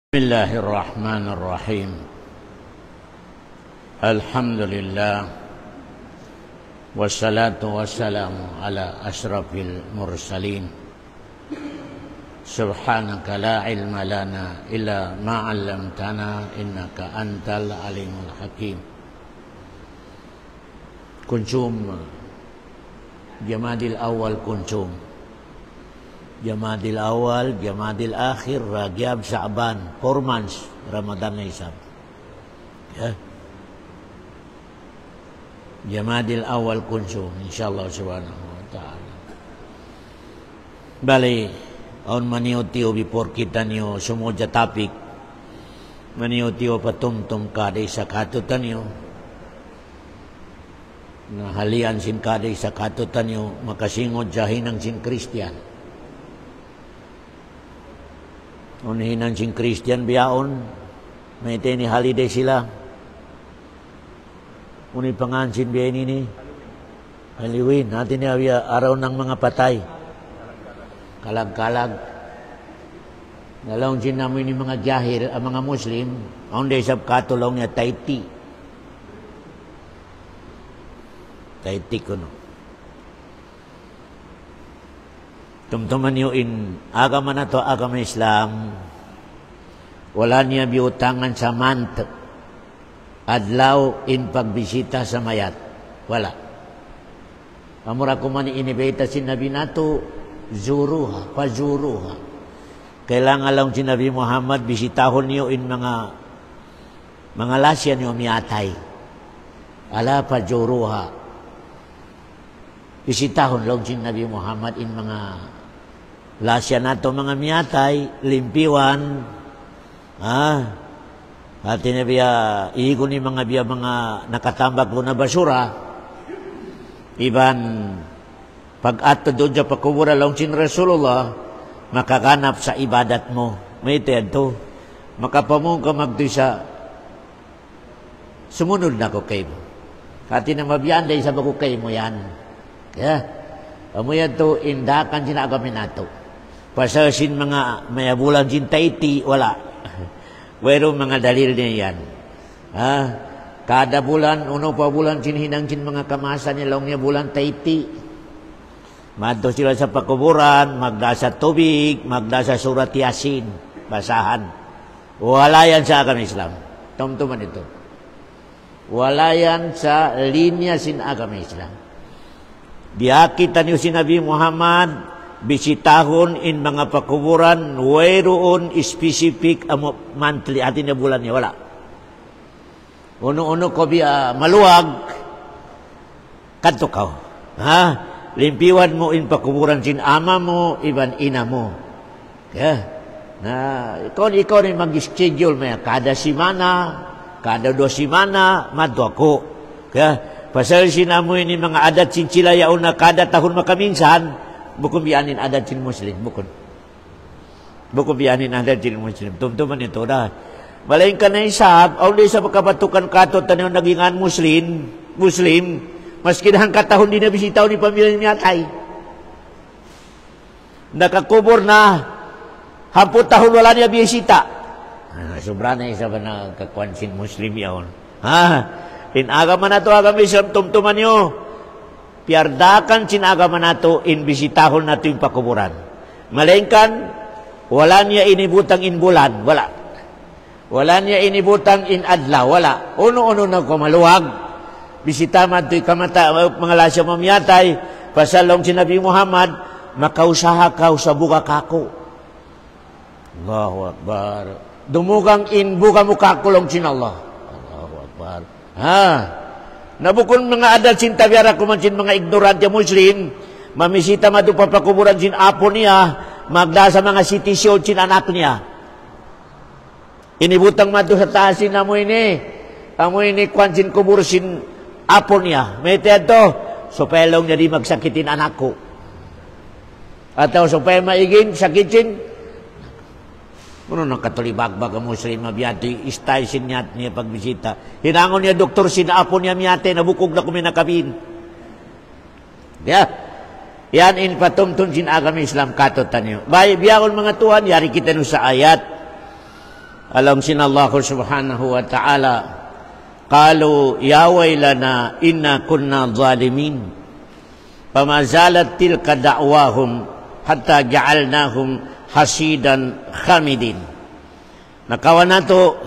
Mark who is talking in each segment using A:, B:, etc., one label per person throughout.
A: Bismillahirrahmanirrahim. Alhamdulillah. Wassalatu wassalamu ala ashrafil mursalin. Subhanaka la ilma lana illa ma 'allamtana innaka antal alimul hakim. Kunjum Jamadil awal kunjum. Jamadil awal, Jamadil akhir, Rajab, Sya'ban, 4 months Ramadan na isab. Ya. Jamadil awal kunsum insyaallah subhanahu wa ta'ala. Bali on maniutio before kita niyo sumuja topik. Maniutio patumtum kada sa katutan niyo. Na halian sin kada sa katutan niyo makasingod jahinang sin Kristiyan. Unihinan sing Christian biyaon may ni holiday sila. Uni pangansin biya ini Halloween natin niya araw ng mga patay. Kalag-kalag. Nalong sin namin ni mga jahir ang mga Muslim on day sab katulong niya Taiti. Taiti kuno. Tumtuman niyo in agama na to, agama Islam, wala niya biutangan sa mantek, adlaw in pagbisita sa mayat. Wala. Amura ko man inibeta si Nabi nato, zuruha, pazuruha. Kailangan lang si Nabi Muhammad, bisitahon niyo in mga lasya niyo miyatay. Ala pazuruha. Bisitahon lang si Nabi Muhammad in mga lasya nato mga miyatay, limpiwan, at biya iigon ni mga biya mga nakatambak ko na basura, iban pag ato doon sa pakubura lang sin Rasulullah, makaganap sa ibadat mo. May ito, makapamong ka magdoy sa sumunod na ko kayo. Kati na mabiyanday sa bago kayo mo yan. Kaya, amoyan to, indakan sinagamin nato. Pasasin mga mayabulan sin Taiti, wala. Pero mga dalil niya yan. Kada bulan, uno pa bulan sinhinang sin mga kamasa nilang niya bulan Taiti. Madto sila sa pakuburan, magda sa tubig, magda sa surat Yasin, basahan. Wala yan sa agama Islam. Tumtuman ito. Wala yan sa linya sin agama Islam. Diakita niyo si Nabi Muhammad, bisitahon in mga pakuburan, wayroon specific monthly atin na bulan niya. Wala. Uno-uno ko biya maluwag, kadto ka. Limpiwan mo in pakuburan sin ama mo, iban ina mo. Kaya, ikaw rin mag-schedule mo kada simana, kada 2 simana, madto ako. Kaya, pasal sinamoy ni mga adat sin sila yaon na kada tahon makaminsan, bukod biyanin adat sin Muslim. Bukod biyanin adat sin Muslim. Tumtuman ito na. Malayin ka na isab, aw di sa makabatukan kato tanaw nagingan Muslim, maski na katahon di na bisitaw ni pamilya ni atay. Nakakubor na, 10 tahon wala niya bisita. Sobra na isa ba na kakuan sin Muslim yaon. Inagama na to agama Islam, tumtuman nyo. Piardakan sinagama na to, inbisitahon na to yung pakuburan. Malengkan, wala niya inibutang in bulan, wala. Wala niya inibutang in adlaw, wala. Uno-uno na kumaluwag. Bisita man to yung kamata, mga lasya mamiyatay, pasalong si Nabi Muhammad, makausaha ka sa buka kako. Allahu Akbar. Dumugang in buka mo kakulong sin Allah. Allahu Akbar. Nabukon mga adal sin tabiara kuman sin mga ignorante Muslim, mamisita madu papakuburan sin apo niya, magda sa mga sitisyon sin anak niya. Inibutang madu sa taasin amoy ni kwan sin kubur sin apo niya. May teto, supelong niya di magsakitin anak ko. Ataw supaya maigin, sakitin, ano nang katulibag-bag ang Muslim mabiyati, istay sinyat niya pagbisita. Hinangon niya doktor sinaapon niya miyate, nabukog na kuminakabin. Yan in patumtun sin agama Islam katotan niyo. Biyakon mga tuhan, yari kita no sa ayat. Alam sinallahu subhanahu wa ta'ala, qalu ya wailana inna kunna zalimin. Fama zalat tilka da'wahum hatta ja'alnahum hasidan khamidin. Nakawan nato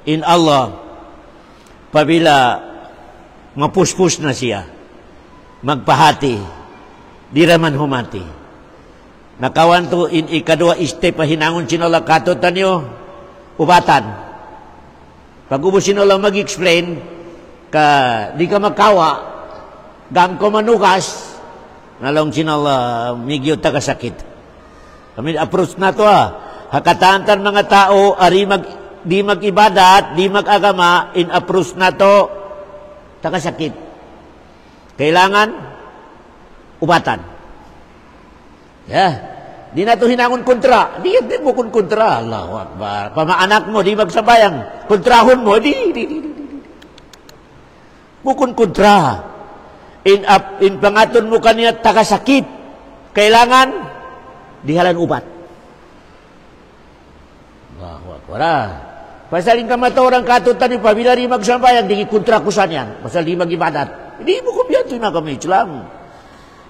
A: in Allah, pabila mapuspus na siya, magpahati, di raman humati. Nakawan to in ikadua iste pahinangon sinala katutan nyo, ubatan. Pag ubos sinala mag-explain, di ka makawa, gam ko manukas, nalong sinala, migyo tagasakit. Kami approach na to hakatantan mga tao, di mag-ibadat, di mag-agama, in approach na to, tagasakit. Kailangan, ubatan. Di na ito hinangon kontra. Di mo kun kontra. Allahu Akbar. Pamaanak mo, di magsabayang. Kontrahon mo, di. Bukun kontra. In pangaton mo kaniya takasakit. Kailangan, dihalan ubat. Allahu Akbar. Pasalin ka mata orang katutan ni pabila di magsambayang, di kontra kusan yan. Pasal di mag-ibadat. Hindi mo kumbiyan ito yung agama Islam.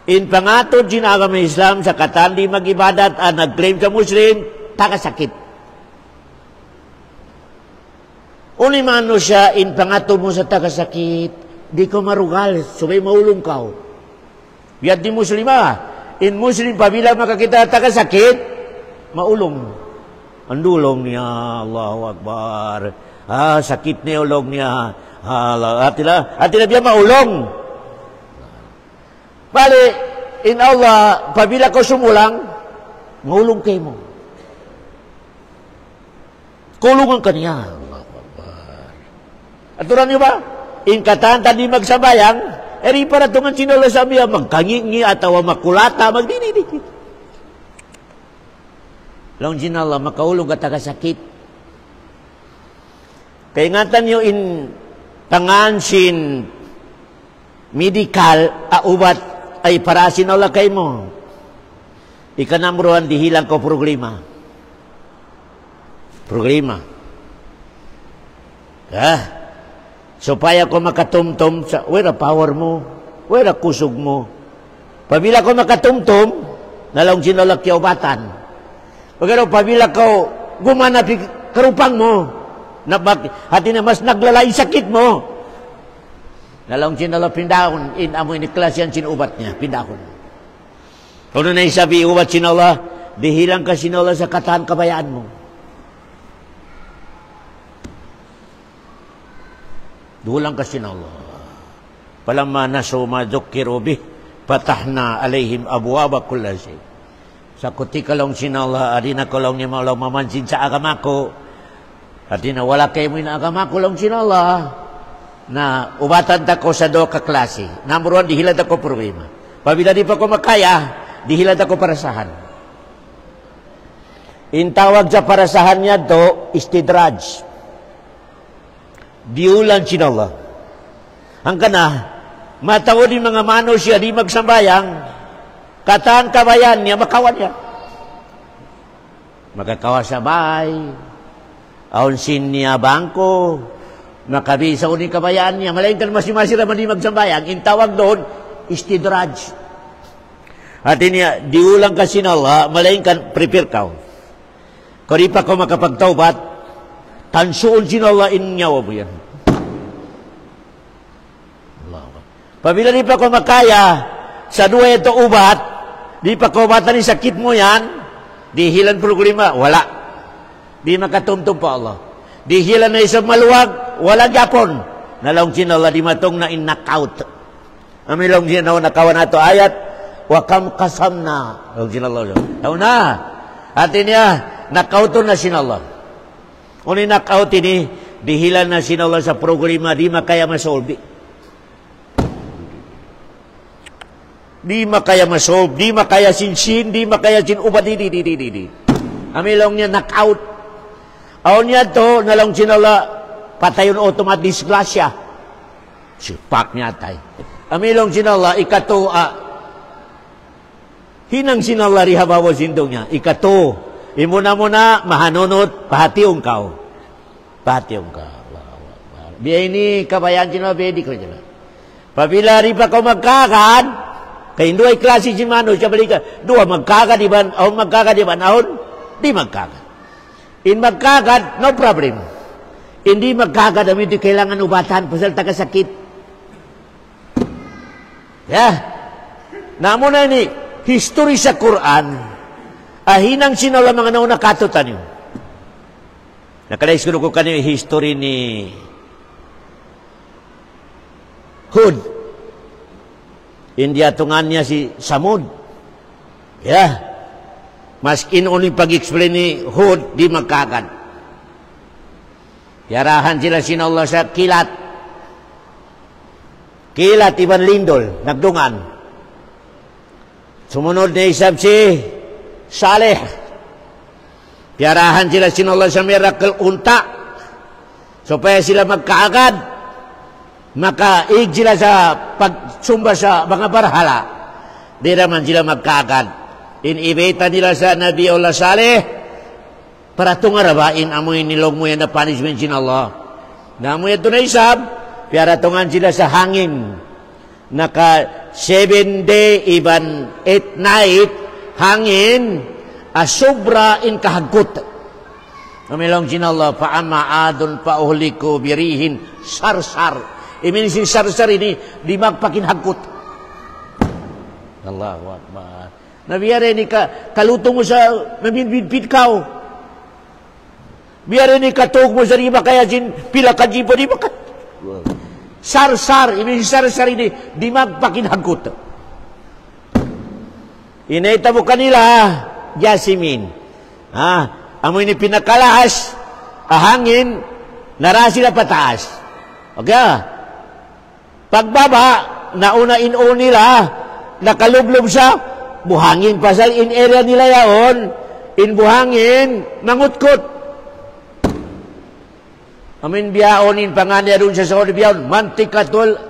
A: In pangatod sinagama Islam sa katan di mag-ibadat nag-claim ka Muslim, takasakit. Uni mano siya, in pangatod mo sa takasakit, di ko marugal, subay maulong ka. Biyat di Muslima, in Muslim, pabila makakita takasakit, maulong. Andulong niya, Allahu Akbar. Sakit niya, ulong niya. Atila biya maulong. Bali, in Allah, pabila ko sumulang, maulong kayo mo. Kulungan ka niya. Aturan niyo ba? In katanta di magsabayang, eri para tungan sinula sabi, magkangingi atawa makulata, magdinidi. Laung sinala, makaulong ka tagasakit. Kaya ingatan niyo in pangansin medical, ubat, ay para sinala kay mo. Ikanamruan dihilang ko problema. Supaya ko makatumtum sa wala power mo, wala kusog mo. Pabila ko makatumtum, nalong sinala kiyaubatan. Pagkano pabila ko gumana karupang mo, hati na mas naglalay sakit mo. Nalong sinala pindahon, in amoy ni klasyan sinubat niya, pindahon. Kung na sabi, ubat sinala, dihilang ka sinala sa katahan kabayaan mo. Dulang ka sinala. Palamma nasuma dhukiru bih, patahna alayhim abwaba kulla shay. Sa kuti kalong sinala, adina kalong niya maulaw mamansin sa agama ko. Adina wala kayo mo na agama ko lang sinala. Na ubatan tako sa do ka klase. Number 1, dihilad ako problema. Pabila di pa ko makaya, dihilad ako parasahan. Intawag sa parasahan niya do, istidraj. Diulan sinala. Ang kana, matawo din mga mano siya, di magsambayang, kataan kabayan niya, makawan niya. Magkakawasabay, aunsin niya bangko, nakabisa ko ni kabayaan niya. Malaking kan masimasira man di magsambayang. Intawag doon, istidraj. At niya, diulang ka sinala, malaking kan prepare ka. Kung pa ko makapagtaubat, tansuon sinala inyawa mo yan. Pabila di pa ko makaya, sa duwa ito ubat, di pa ko ubatan ni sakit mo yan, di hilan problema, wala. Di makatumtum pa Allah. Dihilan na isang maluwag, wala Japon. Nalong sinala di matong na in-knockout. Amilong sinala nakawan na ito ayat, wakam kasam na. Nalong sinala. Taon na. Atin niya, knockout na sinala. Kung in-knockout ini, dihilan na sinala sa programa, di makaya masolve. Di makaya masolve, di makaya sinsin, di makaya sinubad, di. Amilong niya, knockout. Aon niya to, nalang sinala, patayon automat disgrasya. Sipak niya tay. Amilong sinala, ikato, hinang sinala rihabawa sindong niya, ikato, imuna-muna, mahanunot, pahationg kao. Pationg ka. Biya ini kabayan sino bedi ko dyan. Pabila riba kau magkakad, kay dua klase si Mano, siya balikan, dua magkakad iban, o magkakad iban, ahon, di magkakad. In magkakad, no problem. Hindi magkakad, hindi kailangan ubatan, pasal taga-sakit. Namo na ini, history sa Quran, ahinang sinala mga nauna katutan yun. Nakalais ko kanina history ni Hud. India tungannya si Samud. Maskin uling pag-explain ni Hud di magkagad. Yarahan sila sin Allah sa kilat. Kilat iban lindol, nagdungan. Sumunod na isab si Saleh. Yarahan sila sin Allah sa miracle unta. Supaya sila magkaagad. Maka sila sa pagsumba sa mga barhala, di naman sila magkagad. Inibita nila sa Nabi Allah Saleh para tungarabain amoy nilog mo yan na punishment sin Allah. Namoy ito na isab, para tungan sila sa hangin. Naka 7 day, even 8 night, hangin, asubra in kahagkut. Namilong sin Allah, paama adun pauhliku birihin sarsar. Imin si sarsar ini di magpakinhagkot. Allahu Akbar. Nabiyari ni kalutong mo sa maminbidpid kao. Biyari ni katog mo sa riba kaya sin pila ka jipo di makat. Sarsar, imin si sarsar ini di magpakinhagkot. Inaita mo kanila, Jasmine. Amo ini pinakalahas, ahangin, narasi na pataas. Okay. Pagbaba, nauna in-o nila, nakalublob sa buhangin. Pasal in area nila yaon, in buhangin, mangutkot. Amin biyaonin, panganya doon sa Saudi biyaon, mantikatul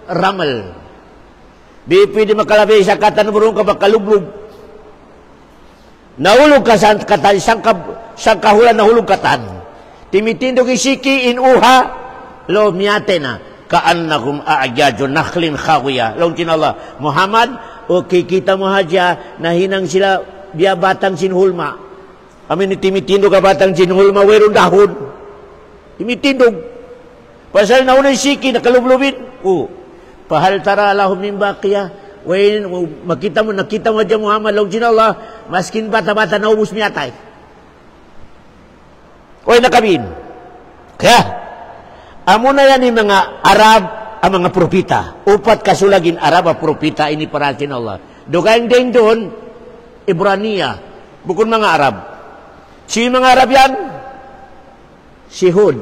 A: ramal. Di pwede makalabay sa katan burong ka makalublob. Nahulog ka sa katan, isang kahulan nahulog katan. Timitindog isiki, in-uha, lo miyate na. Ka'annakum a'jaju nakhlin khawiya. Lawan kin Allah, Muhammad, okay kita mo hadya, nahinang sila biya batang sinhulma. Amin itimitindo ka batang sinhulma, weron dahon. Timitindog. Pasal naunay siki, nakalublubin. Pahal tara lahum min baqiya. Wain, nakita mo hadya Muhammad, lawan kin Allah, maskin bata-bata naubos miyatay. Oy nakabin. Kaya, amo na yan yung mga Arab, ang mga propita. Upat kasulagin Arab, ang propita, ini para sin Allah. Dugayang din doon, Ibrania. Bukod mga Arab. Si mga Arab yan? Si Hud,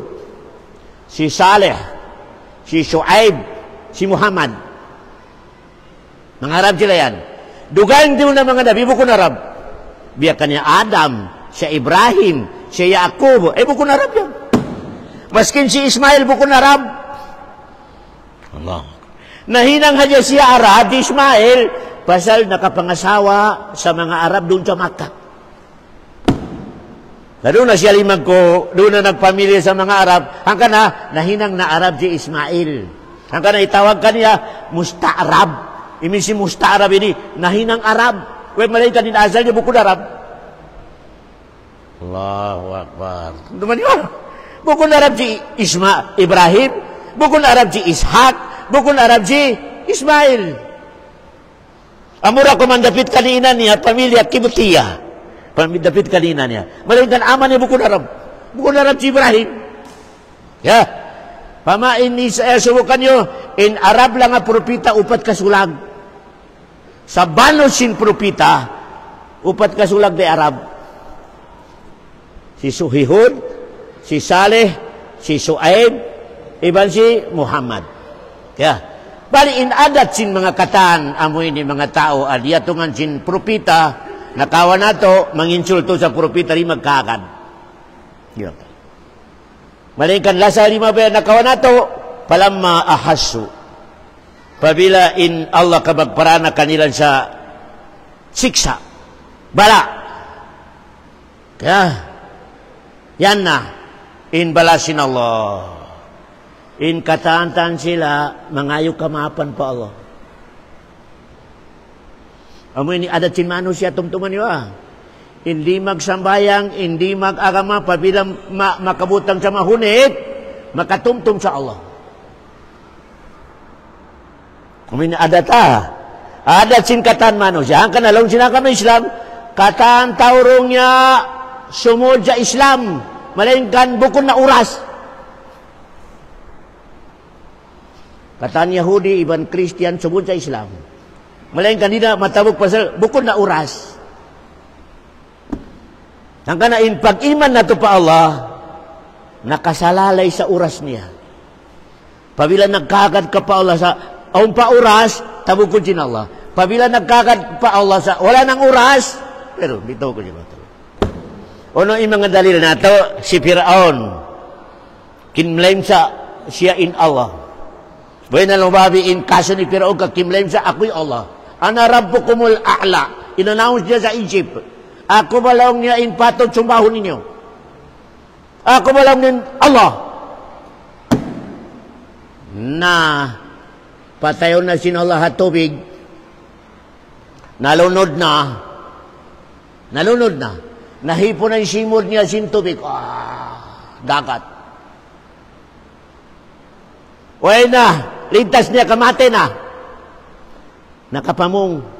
A: si Saleh, si Shu'aib, si Muhammad. Mga Arab sila yan. Dugayang din na mga Nabi, bukod Arab. Biyakan niya Adam, siya Ibrahim, siya Yaqub. Bukod Arab yan. Maskin si Ismail bukod Arab. Allah. Nahinang hadya siya Arab, di Ismail, pasal nakapangasawa sa mga Arab doon sa Makkah. Doon na siya limag ko, doon na nagpamilya sa mga Arab, hanggang na nahinang na Arab si Ismail. Hanggang na itawag kaniya, Musta'arab. Imin si Musta'arab ini, nahinang Arab. Kaya malay kanin asal niya bukod Arab. Allahu Akbar. Duman yun. Bukod Arab si Ibrahim, bukod Arab si Ishak, bukod Arab si Ismail. Amura ko man dapit kanina niya, pamilya Kibutiya. Dapit kanina niya. Malingkan aman niya bukod Arab. Bukod Arab si Ibrahim. Pamain ni subukan nyo, in Arab lang nga propita, upat kasulag. Sa banos sin propita, upat kasulag de Arab. Si Suhihud, si Saleh, si Shu'aib, iban si Muhammad. Bali in adat sin mga katan, amoy ni mga tao, adiyatungan sin propita, nakawa nato, manginsulto sa propita, rin magkakad. Malingkan lasa lima ba, nakawa nato, palamma ahasu. Pabila in Allah kabagparana kanilan sa siksa. Bala. Yan na. In balasin Allah. In kataantan sila, mangayo kamapan pa Allah. Amo ini ada cin manusia tumtuman niyo Hindi magsambayang, hindi mag-agama, pabila makabutang sa mahunit, makatumtum sa Allah. Kung ada ada singkatan manusia, ang kanalong sinakam Islam, kataan taurungnya sumod sa Islam, malainkan bukod na uras. Kataan Yahudi, iban Christian, sumod sa Islam. Malainkan di na matabog pasal, bukod na uras. Ang kanain, pag-iman na to pa Allah, nakasalalay sa oras niya. Pabila nagkagad ka pa Allah sa, aun pa oras, tabog ko din Allah. Pabila nagkagad pa Allah sa, wala nang oras, pero bitaw ko din Allah. Ano yung mga dalil na to? Si Firaun, kinmlaim sa siya in Allah. Buhay na lumabi in kaso ni Firaun, kakimlaim sa ako'y Allah. Ana rabbukumul a'la. Inannounce niya sa Egypt. Ako balong niya in patod sumbahon ninyo. Ako balong nin Allah. Na patayon na sin Allah at tubig. Nalunod na. Nahipo na yung simod niya sin tubig. Dagat. Uy na. Lintas niya kamate na. Nakapamong.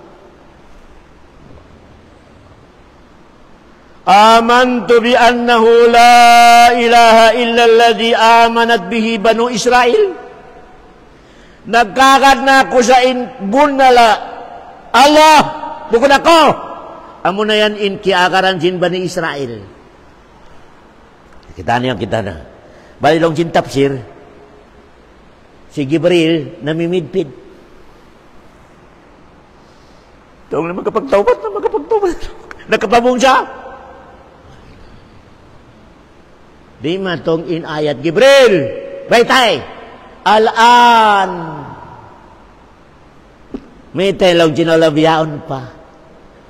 A: Amantu bi annahu la ilaha illa alladhi amanat bihi banu Israel. Nagkakad na ako sa bunala. Allah, bukod ako. Amo na yan in kiakaran sin bani Israel. Kita na. Balilong sin tafsir. Si Gibril namimidpid. Ito na magkapagtaubat. Nakapabong siya. Di matong in ayat Gibril, baytay, al-an. May telong sinolabyaon pa.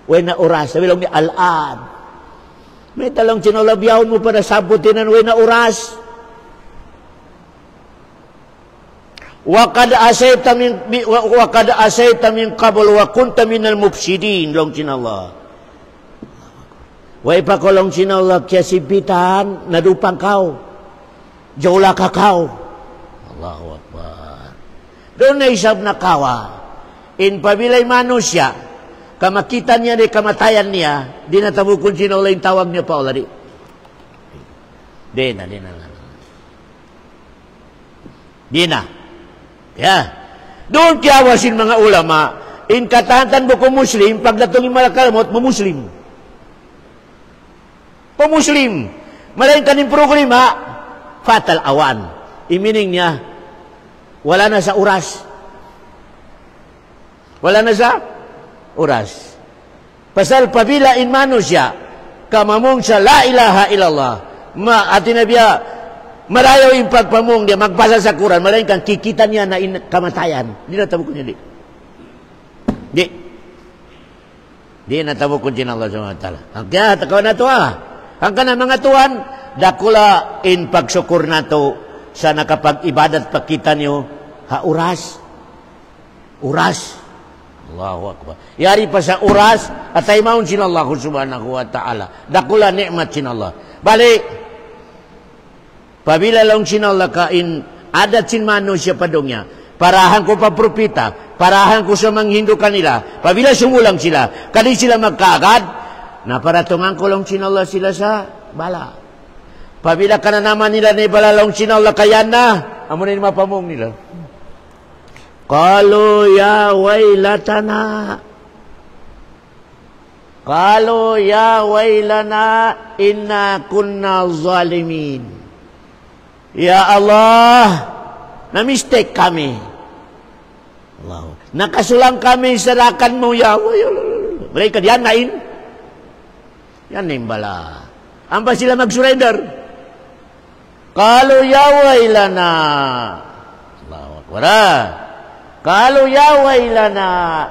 A: Uy na oras, sabi lang ni al-an. May talong sinolabyaon mo pa na sabutinan, uy na oras. Wakad asayta min qabl wa kunta minal mufsidin, long sinallah. Way pa kolong sinalak siya sipitan, nadupang kau. Jawla ka kau. Allahu Akbar. Doon na isab na kawa. In pabilay manusia, kamakitan niya di kamatayan niya, di natabukon sinalak yung tawag niya pa o lari. Di na. Ya. Doon kiawasin mga ulama, in katahantan buko Muslim, pagdatong yung malakalmot, Muslim. Muslim. Malaking kaning problema, fatal awan. Imining niya, wala na sa oras. Pasal pabila in manusia, kamamong sa la ilaha illallah. Atin na biya, malayo yung pagpamong dia, magbasa sa Quran, malaking kang kikita niya na kamatayan. Di natabukon niya, Di natabukon siya Allah SWT. Kaya, takaw na ito Ang kana mga tuan, dakula in pagsukur nato sa nakapag-ibadat pakita niyo, oras. Allahu Akbar. Yari pa sa oras, atay maun sin Allah subhanahu wa ta'ala. Dakula nikmat sin Allah. Balik, pabila lang sin Allah kain, adat sin manusia padongnya. Parahan ko pa propita, parahan ko sa mga Hindu kanila. Pabila sumulang sila, kadi sila magkaagad, na paratungan ko lang sinallah sila sa bala. Pabila ka na naman nila na ibalalong sinallah kaya na, amo na yung mapamong nila. Qalu ya wailana inna kunna zalimin. Ya Allah, na-mistake kami. Allah. Nakasulang kami sa rakan mo, ya Allah. Mereka dianain. Yan nimbala. Amba sila mag-surrender. Qalu ya wailana. Allahu Akbar. Qalu ya wailana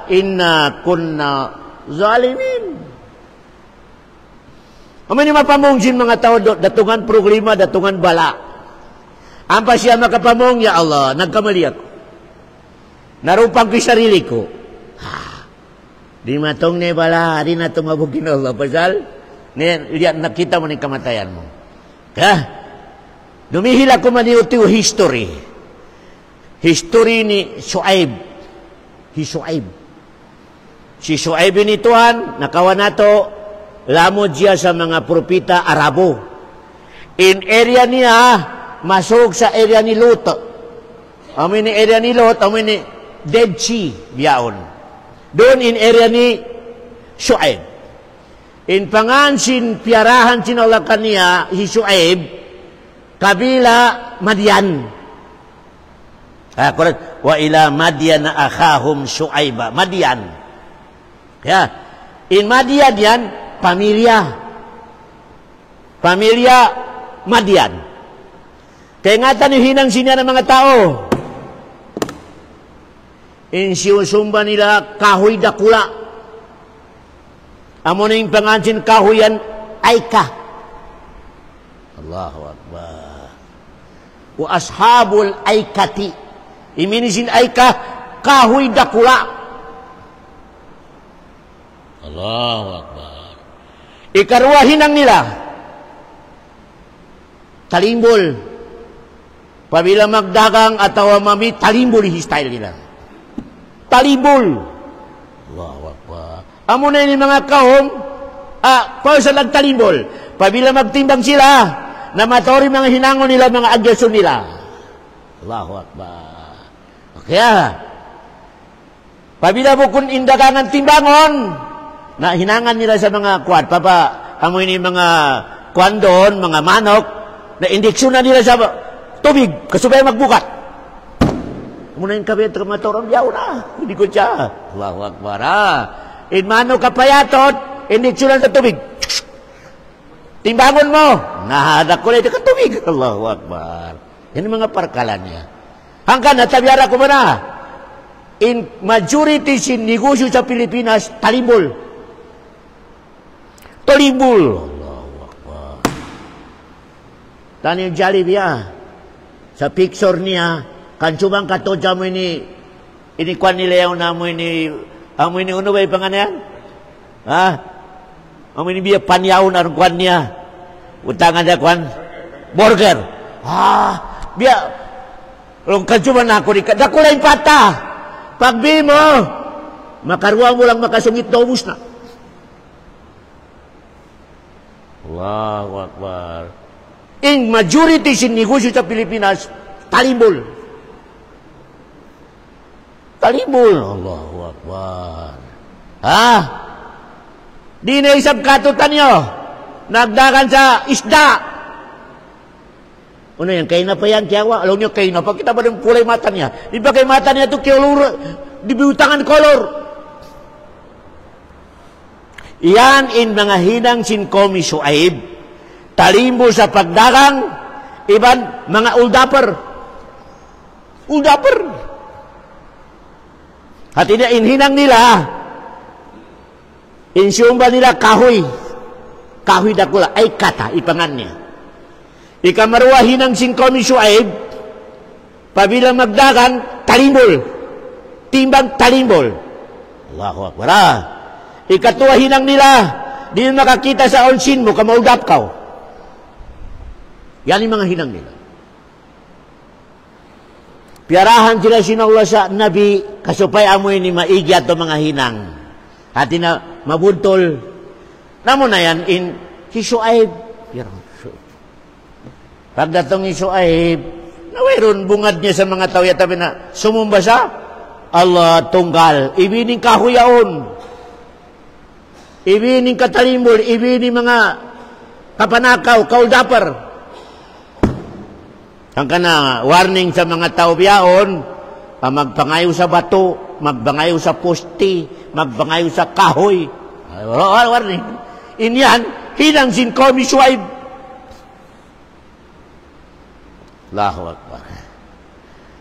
A: inna kunna zalimin. Amin mapamungsin mga tao datungan problema, datungan bala. Ampa siya makapamong, ya Allah, nagkamali ako. Narupang ko sarili ko. Di matong ni bala, di na tumabugin Allah. Pasal, lihat nakita mo ng kamatayan mo. Kaya, dumihil ako maniuti history. History ni Shuaib. Si Shuaib ni Tuhan, nakawan nato, lamod siya sa mga propita Arabo. In area niya, masuk sa area ni Lot. Amin ni area ni Lot, amin ni Dead Sea, biyaon. Doon in area ni Shuaib. In pangansin, piarahan sinulakan niya, si Shuaib, kabila Madian. Correct. Wa ila Madian akhahum Shuaiba. Madian. Kaya, in Madian yan, pamilya Madian. Kaya ingatan yung hinang sinya ng mga tao. Insiyusumba nila kahoy dakula. Amo na yung pangansin kahoyan Aika. Allahu Akbar. Wa ashabul Aikati. Iminisin Aika kahoy dakula. Allahu Akbar. Ikaruahin ang nila. Talimbol. Pabila magdagang atawa mami, talimbol i-style nila. Talimbol. Allahu Akbar. Amo na yung mga kahom, para sa nagtalimbol. Pabila magtimbang sila, na matori mga hinangon nila, mga agyason nila. Allahu Akbar. Kaya, pabila mo kung indagangan timbangon, na hinangan nila sa mga kwan, amoy ni mga kwan doon, mga manok, na indiksyon na nila sa tubig, kasubay magbukat. Muna yung kabit, matorong yaw na, hindi ko siya. Allahu Akbar, in manok kapayatot, indiksyon na sa tubig. Timbangon mo, nahadak ko na ito ka tubig. Allahu Akbar. Yan yung mga parkalan niya. Hanggang natabiara ko mana, in majority sin negosyo sa Pilipinas, talimbol. Talimbol. Allahu Akbar. Tani yung Jollibee sa picture niya, kansubang katodya mo ini kwan nila yung namo ini, amo ini uno ba yung pangalan? Amo ini biya panyaw na kwan niya. Utangan niya kwan? Burger. Biya, long kansubang na ako ni dakulay pata. Pagbi mo, makaruwa mo lang makasungit na ubus na. Allahu Akbar. In majority sin negosyo sa Pilipinas, talimbol. Talimbol. Allahu Akbar. Di na isang katutan nyo. Nagdagan sa isda. Ano yan? Kain na pa yan, kiyawa. Alam nyo, kain na pa. Kita ba ng kulay mata niya? Di ba kay mata niya ito, kilor, di biutangan kolor. Iyan in mga hinang sinkomi Shuaib. Talimbo sa pagdagang, iban mga uldaper. Uldaper. At inhinang nila, insyumba nila kahoy. Kahoy dakula, ay kata, ipangan niya. Ikamaruwa hinang singkomi Shuaib, pabila magdagang, talimbol. Timbang talimbol. Allahu Akbar. Ikatuwa hinang nila, di makakita sa onsin mo, kamaudap ka. Yan yung mga hinang nila. Piarahan sila sinawala sa Nabi, kasupay amoy ni maigi ato mga hinang. Hati na mabuntol. Namo na yan, in si Shuaib. Pagdatong ni Shuaib, nawayron bungad niya sa mga tao yatabi na sumumba siya. Allah tunggal, ibining kahuyaon. Ibining katalimbol, ibining mga kapanakaw, kauldaper. Ang kana warning sa mga tao biyaon, magpangayo sa bato, magbangayo sa poste, magbangayo sa kahoy. Warning. Inyan, hinang sinkomi Shuaib. Allahu Akbar.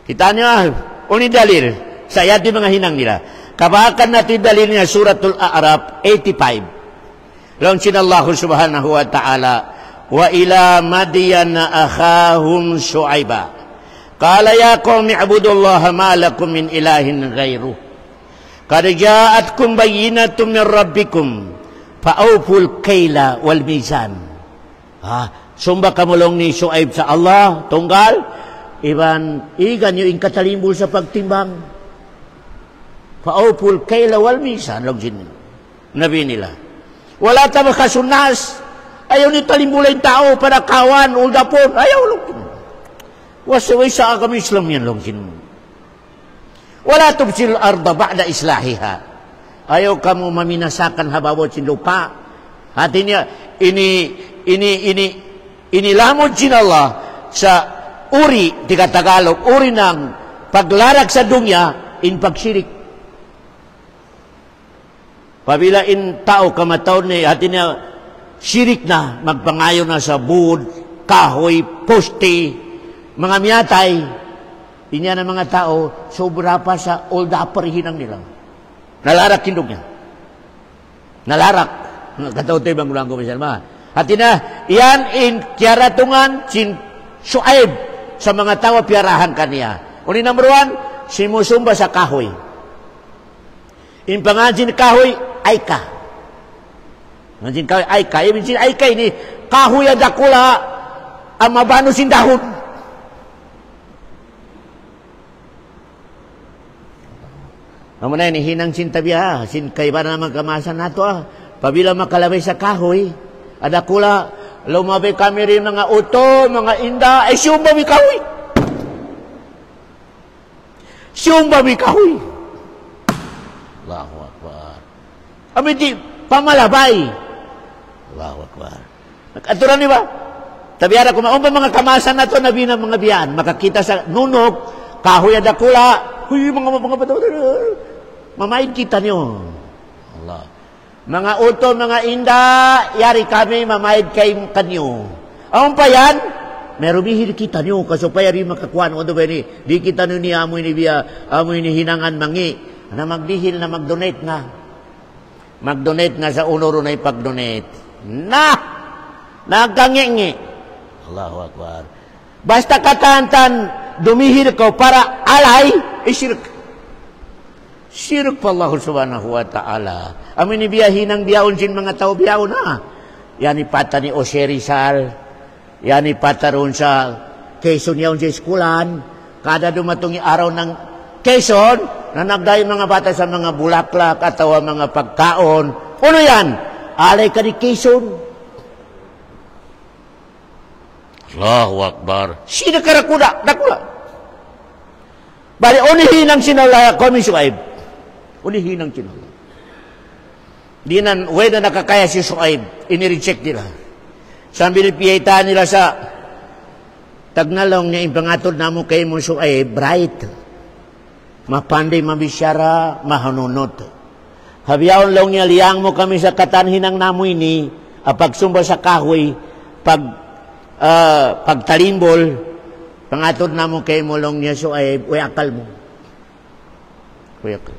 A: Kita niyo, uni dalil, sa yati mga hinang nila. Kabakan natin dalil niya, Suratul A'raf 85. Long Allah subhanahu wa ta'ala, wa ila madyana akhahum Syu'aiba. Qala ya qaumi ibudullaha ma lakum min ilahin ghairuh. Qad ja'atkum bayyinatun min rabbikum fa'awful kaila wal mizan. Sumba kamulong ni Syuaib sa Allah, tunggal, igan yung katalimbol sa pagtimbang. Fa'awful kaila wal mizan, logjin nabi nila. Wala ta makasunas. Ayaw ni talimbulay tao para kawan, uldapon. Ayaw logjin. Wasaway sa agam Islam yan logjin. Wala tubsil arda ba'da islahiha. Ayaw kamu maminasakan habawot sin lupa. Hatinya inilamod sin Allah sa uri, tiga Tagalog, uri ng paglarag sa dunya in pagsirik. Pabila in tao kamataon ni hatinya sirik na, magpangayo na sa bud, kahoy, poste, mga miyatay. Inya na mga tao, sobra pa sa old upper hinang nila. Nalarak kindog niya. Nalarak. Katawtoy bang ulang ko misalma. Hatinya, iyan in kiaratungan sin Syuaib sa mga tao piarahan kaniya. Uni number 1, simusumba sa kahoy. In pangansin kahoy, Aika. Pangansin kahoy, Aika. Ibig sin Aika ini, kahoy adakula ang mabano sin dahon. Naman na hinang sin tabiha, sin kaiba naman kamasan nato Pabila makalabay sa kahoy, adakula, lumabay kami rin mga uto, mga inda, ay siyumba mi kahoy. Siyumba mi kahoy. Allahu Akbar. Abi di, pamalabay. Allahu Akbar. Nag-aturan di ba? Tabiara ko, maumpa mga kamasan na to, nabi ng mga biyan, makakita sa nunok, kahoy adakula, huy, mga bato, mamayin kita niyo. Allah. Mga uto, mga inda, yari kami, mamayid kay kanyo. Ang pa yan, meron bihir kita nyo, kasupaya rin makakuan, o doon di kita nyo ni amoy ni biya, amoy ni hinangan mangi, na magdihil na mag-donate nga. Mag-donate nga sa unoro na ipag-donate. Nagkangi-ngi. Allahu Akbar. Basta katantan, dumihir ko para alay, isirk. Sirk pa Allah subhanahu wa ta'ala. Amin ni biyahin ang biyaon sin mga tao biyaon na. Yan ipata ni Jose Rizal. Yan ipata ron sa Quezon yaon sa eskulan. Kada dumatong araw ng Quezon, na nagdayo mga bata sa mga bulaklak at mga pagkaon. Ano yan? Alay ka ni Quezon. Allahu Akbar. Sino karakuda? Nakula. Bali, unihin ang sinala kami Syuaib. Ulihin ang kinala. Di na, na nakakaya si Syuaib, inireject nila. Sambil piyita nila sa tagnalong niya, impangatod na mo kayo mo Syuaib, bright. Mapanday, mabisyara, mahanunot. Habiyaon lang niya, liyang mo kami sa katanhinang namoy ni, pagsumba sa kahoy, pagtalimbol, pangatod na mo kayo mo lang niya Syuaib, uy akal mo. Uy akal.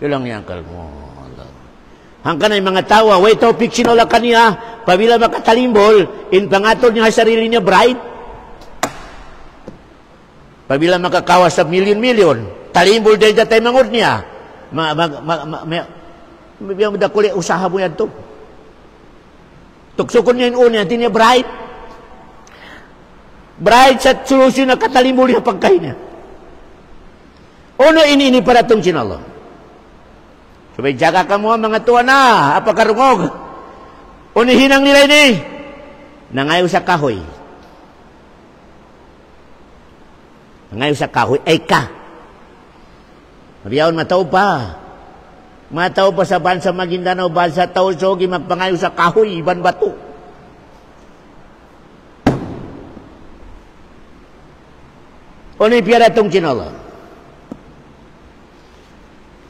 A: Yun lang yung akal mo. Hanggang na yung mga tawa, way topic sinula kaniya, pabila makatalimbol, in pangatod niya sarili niya bright. Pabila makakawas sa milyon-milyon, talimbol din dyan tayo mangod niya. May dakuli, usaha mo yan to. Tuksukon niya yung una, hindi niya bright. Bright sa solusyon na katalimbol niya pagkain niya. Uno ini para itong sinala. Sabay, jaga ka mo mga tuwa na, apakarungog. Unihinang nila ini. Nangayo sa kahoy. Nangayo sa kahoy, ay ka. Mabiyaon, mataw pa. Mataw pa sa bansa Maguindanao, bansa Taosogi, magpangayo sa kahoy, iban bato. Unipiyara itong sinala.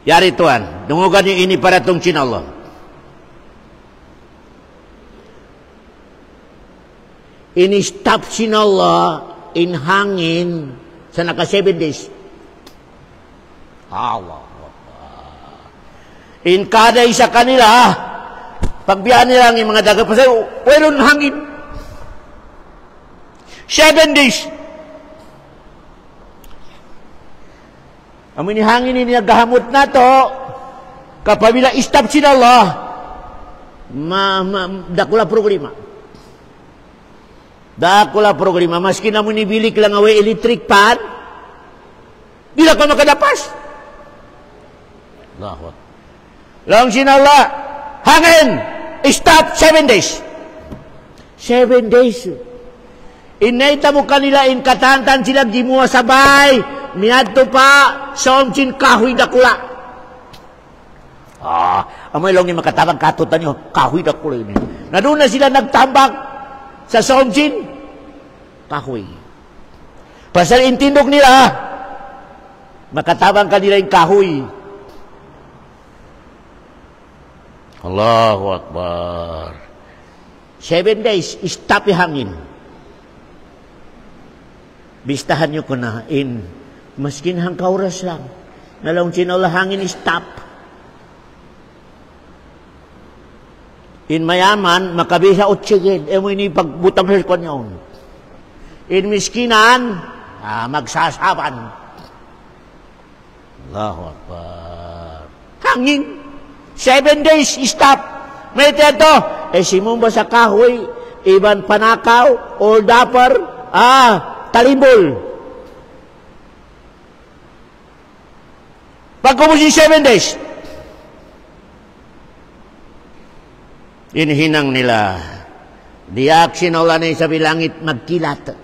A: Yari tuan, dungugan yung ini para itong sinala. Ini-stop sinala in hangin sa naka 7 days. Allah. In kada isa kanila, Pagbiyan nila ang mga dagat pasay, wailon hangin. 7 days. Amin ni hangin ini nagahamot na to, kapabila istap sila Allah, dakula problema. Dakula problema. Maski namun nibilik lang away electric pan, di lang ko makadapas. Allahu Akbar. Lang sinala, hangin, stop 7 days. 7 days. Inaita mo kanila in katantan sila gimuha sabay. Miadto pa sa omchin kahoy dakula. Amoy lang yung makatabang katutan nyo, kahoy dakula yun. Na doon na sila nagtambak sa somchin, kahoy. Pasal intindog nila, makatabang kanila yung kahoy. Allahu Akbar. 7 days, stop yung hangin. Bistahan nyo ko na maskin hang kauras lang. Nalaong sinala hangin, stop. In mayaman, makabisa utsigid. Mo ini pagbutang sa kanyon. In miskinan, magsasaban. Allahu Akbar. Hangin. 7 days, stop. May teto, simumba sa kahoy, iban panakaw, or dapper, talimbol. Pagkumusin 7 days, inhinang nila, diak sinawala na sa bilangit, magkilat.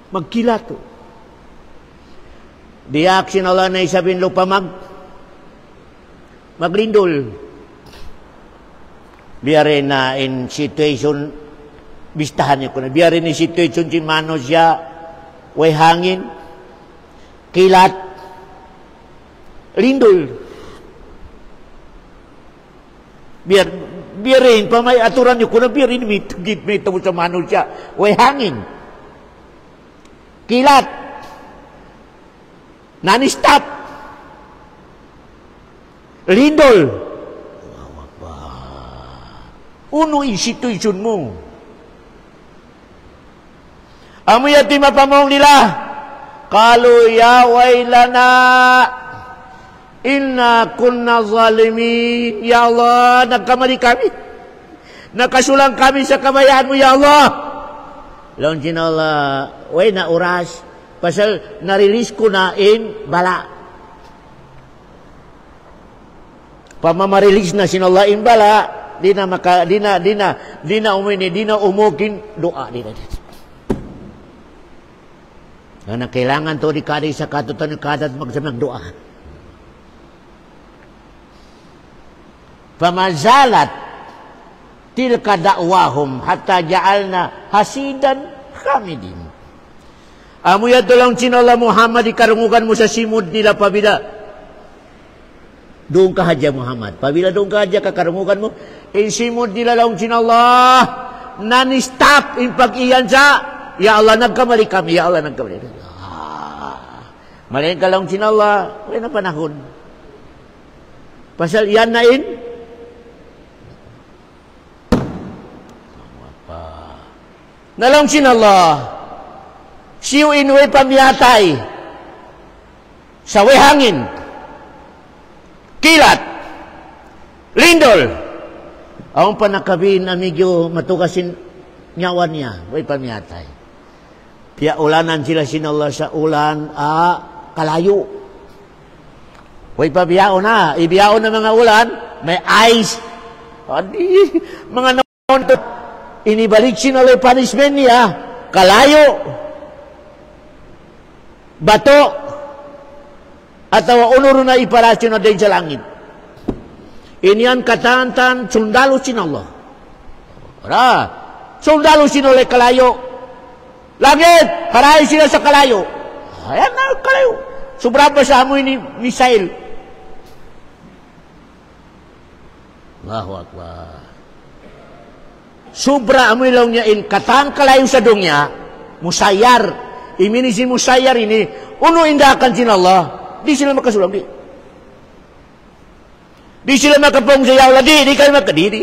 A: Magkilat. Diak sinawala na sa binlupa, maglindol. Biyarin na in situation, bistahan niyo ko na. Biyarin in situation, simano siya, way hangin, kilat, lindol. Biyarin, pamay aturan niyo ko na, biyarin, may tamo sa mano siya, way hangin, kilat, non-stop, lindol. Uno yung situation mo. Amoy at mapamong nila, kaluyaway lana, inna kunna zalimin. Ya Allah, nagkamali kami. Nakasulang kami sa kamayaan mo, Ya Allah. Launching Allah, way na oras, pasal na-release ko na bala. Pamama-release na sinala bala, di na umukin doa di na. Na kailangan to di kada sa katutan ng kadat magsamang doa. Pamazalat tilka da'wahum hatta ja'alna hasidan hamidin. Amo ya lang sinala Muhammad ikarungugan mo sa simod nila pabila. Doon ka hadya Muhammad. Pabila doon ka hadya kakarungugan mo, simod nila lang sinallah, non-stop in pag-iyan sa, Ya Allah, nagkamali kami, Ya Allah, nagkamali. Malayan ka lang sinallah, wala na panahon. Pasal yan na nalang sinallah, siyo inway pamiyatay, sa way hangin, kilat, lindol. Ang panakabin na medyo matukasin nyawan niya, way pamiyatay. Kaya ulanan sila sinallah sa ulan, kalayo. Way pabiyao na, ibiyao na mga ulan, may ice. Adi, mga naon to, inibalik sinallah punishment niya, kalayo, bato, at unuro na iparasyon na din sa langit. Iniyan katantan, sundalo sinallah. Sundalo sinallah kalayo. Langit, parahay sila sa kalayo. Ayan na, kalayo. Sobra pa sa amoy ni Misael. Allahu Akbar. Sobra amoy lang niya katang kalayo sa dungya, musayar. Iminisin musayar ini, uno indakan sinallah. Di sila makasulam di. Di sila makapong sa Allah. Di kayo makadiri.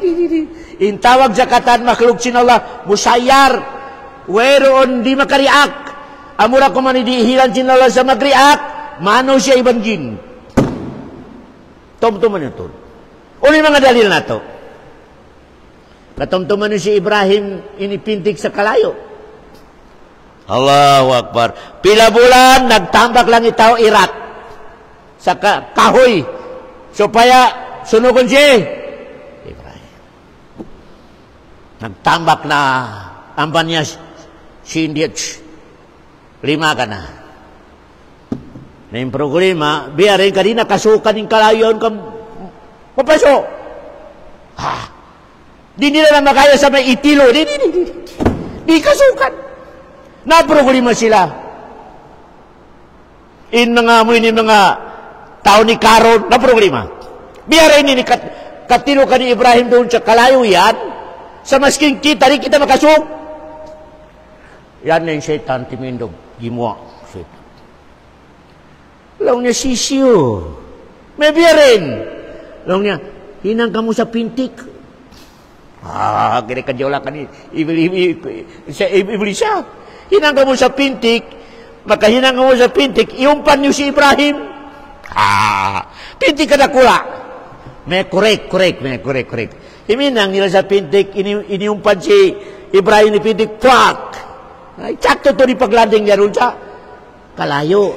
A: Intawag sa katan makhluk sin Allah. Musayar. Weroon di makariak. Amura ko man idihilan sin Allah sa magriak. Mano siya ibang jin. Tumtuman ito. Uli mga dalil na to. Katumtuman si Ibrahim inipintik sa kalayo. Allahu Akbar. Pila bulan, nagtambak lang itaw Iraq. Sa kahoy. Supaya sunugon si Ibrahim. Nagtambak na amban niya si Indiat. 5 ka na. Na yung problema, biyarin ka rin nakasukan yung kalayon kang papaso. Di nila na makaya sa may itilo. Di kasukan. Na problema sila. In mga tao ni Karon, na problema. Biyarin ni katilo ka ni Ibrahim doon sa kalayo yan. Sa masking kita, rin kita makasuk. Yan na yung syaitan, timindog. Gimuha. Syaitan. Law niya sisiyo. May biyarin. Law niya, hinang ka mo sa pintik. Kaya kadyaw lang ka ni Iblis siya. Hinang ka mo sa pintik. Makahinang ka mo sa pintik. Iumpan niyo si Ibrahim. Pintik ka na kula. May correct. Himinang nila sa pintik. Iniumpan si Ibrahim ni pintik. Twak. Ay, sakto to ni paglanding niya ron sa kalayo.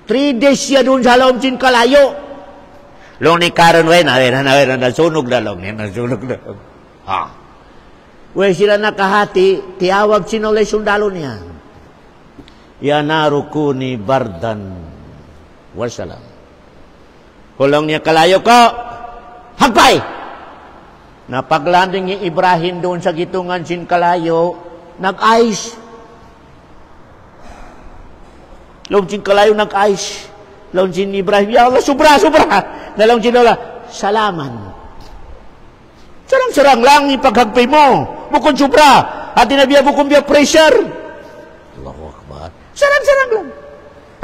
A: 3 days siya doon sa laom sin kalayo. Long ni Karon nasunog na long. Nasunog na long. Sila nakahati, tiyawag sinulay sundalo niya. Yanaruku ni bardan wasalam. Kulong niya kalayo ko, hagpay! Napaglanding ni Ibrahim doon sa gitungan sin kalayo, nag-ice. Long sin kalayo nag-ice. Long sin Ibrahim, ya Allah, sobra. Nalong sin Allah, salaman. Sarang-sarang lang ipaghagpay mo. Bukod sobra. At tinabiya bukong biya pressure. Allahu Akbar. Sarang-sarang lang.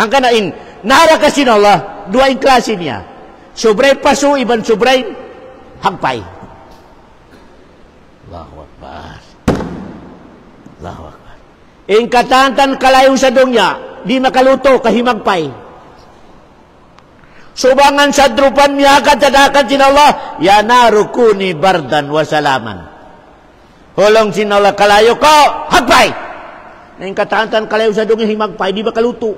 A: Ang kanain, nahara kasi na Allah, 2 klase niya. Sobray paso, iban sobray hagpay. Allahu Akbar. Allahu Akbar. In katantan kalayo sa dongya, di makaluto, kahimagpay. Subangan sa drupan niya katadakan sin Allah, yanaruku ni bardan wasalaman. Hulong sin Allah kalayo ko, hagpay! Na in katantan kalayo sa dongya, himagpay, di makaluto.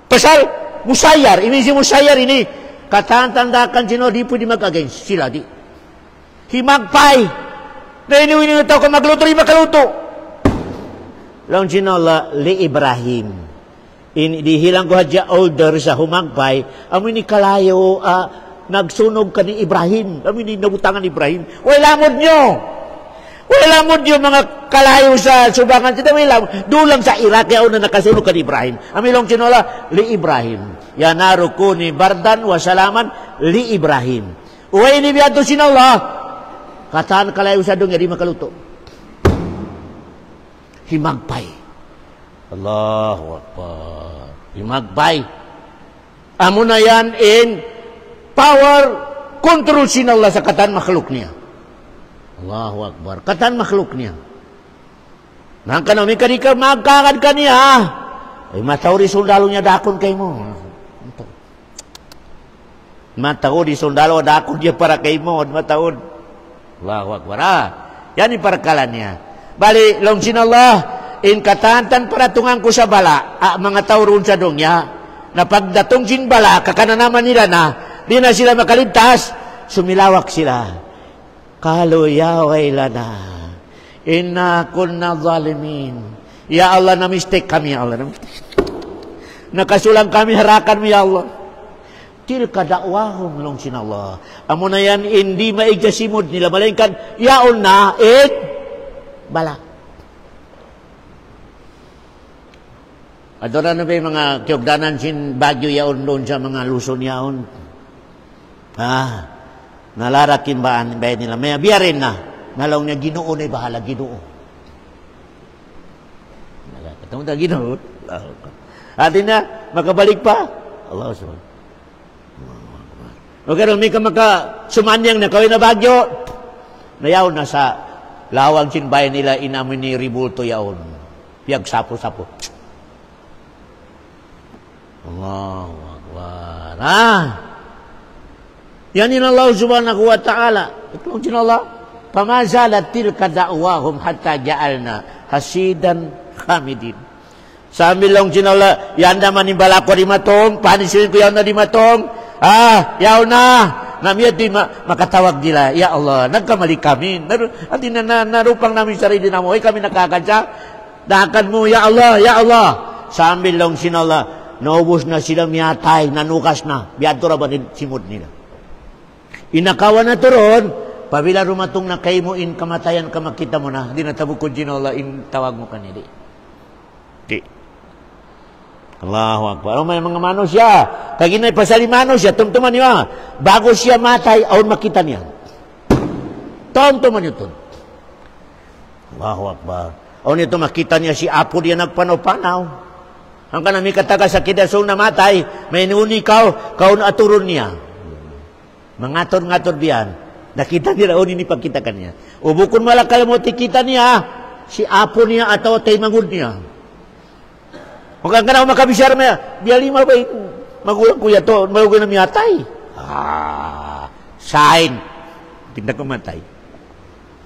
A: Pasal, musayar, ini si musayar ini, katantandakan sin Allah, di pwede mag-against sila, di. Himagpay! Na iniwini ito kung magluto, di makaluto. Long sin Allah, li Ibrahim. Dihilang ko hadya older sa humagpay, amin ni kalayo, nagsunog ka ni Ibrahim. Amin ni nabutangan ni Ibrahim. Wala mo nyo mga kalayo sa subangan. Dulang sa Iraq, kaya na nakasunog ka ni Ibrahim. Amin lang sinola, li Ibrahim. Yanaruku ni bardan wasalaman, li Ibrahim. Uway ni biyato sinola, kataan kalayo sa doon, di makaluto. Himagpay. Allahu Akbar. Himagpay. Amo na yan in power control sin Allah sa katan makhluk niya. Allahu Akbar. Katan makhluk niya. Nang kanami ka magkakad ka niya. Ay matawri sundalo niya dakon kay mo. Matawri sundalo dakon niya para kay mo. Matawod. Allahu Akbar. Yan yung parakalan niya. Bali, long sin Allah, in katantan para tungang ko sa bala, mga tauron sa dongya, na pagdatong sin bala, kakananaman nila na, di na sila makaligtas, sumilawak sila. Kaluyaway lana, inna kunna zalimin. Ya Allah, na mistake kami, ya Allah. Nakasulang kami, harakan mo, ya Allah. Tilka dakwahum long sin Allah. Amo na yan, hindi maigjasimod nila, malingkan, yaon na, bala. Adora na ba yung mga kiyogdanan sin Bagyo yaon doon sa mga Luzon yaon? Nalarakin ba ang bayan nila? May biyarin na. Nalaw niya Ginoo na bahala, Ginoo. Katong na Ginoo. Atin na, makabalik pa. Allah subhanahu. Okay, may ka maka sumanyang na kawin na bagyo. Nayaw na sa lawang sinbayan nila inamin ni Ribulto yaon. Piyag sapo-sapo. Allahu Akbar. Yan in Allah subhanahu wa ta'ala. Ito din Allah. Pamazalat tilka da'wahum hatta ja'alna hasidan hamidin. Sa amilong sinala, yan naman yung balako di matong, panisilin ko yaw na di matong, yaw na, namiyad di makatawag nila, ya Allah, nagkamali kami, narupang namin sarili na mo, kami nakakadya, dakan mo, ya Allah, ya Allah. Sa amilong sinala, naubos na sila miyatay, nanukas na, biyadto ra ba simod nila. Inakawan na to ron, pabila rumatong na kayo mo in kamatayan ka makita mo na, di natabog ko sinala, in tawag mo kanili. Di. Allahu Akbar. May mga manos siya. Kaginay pasali manos siya. Tumtuman niya. Bago siya matay, aun makita niya. Tumtuman niyo to. Allahu Akbar. Aun ito makita niya si Apo diya nagpanaw-panaw. Ang kanami kataga sa kidasong na matay, may nuni kaun aturon niya. Mangator-ngator diyan. Nakita niya raon ini pagkita kanya. Ubukon malakal mo tikita niya, si Apo niya atau tay mangud niya. Kung ka na makabisar mo, biyali mo ba magulang kuya to, magulang na miyatay. Sign. Tingnan ko matay.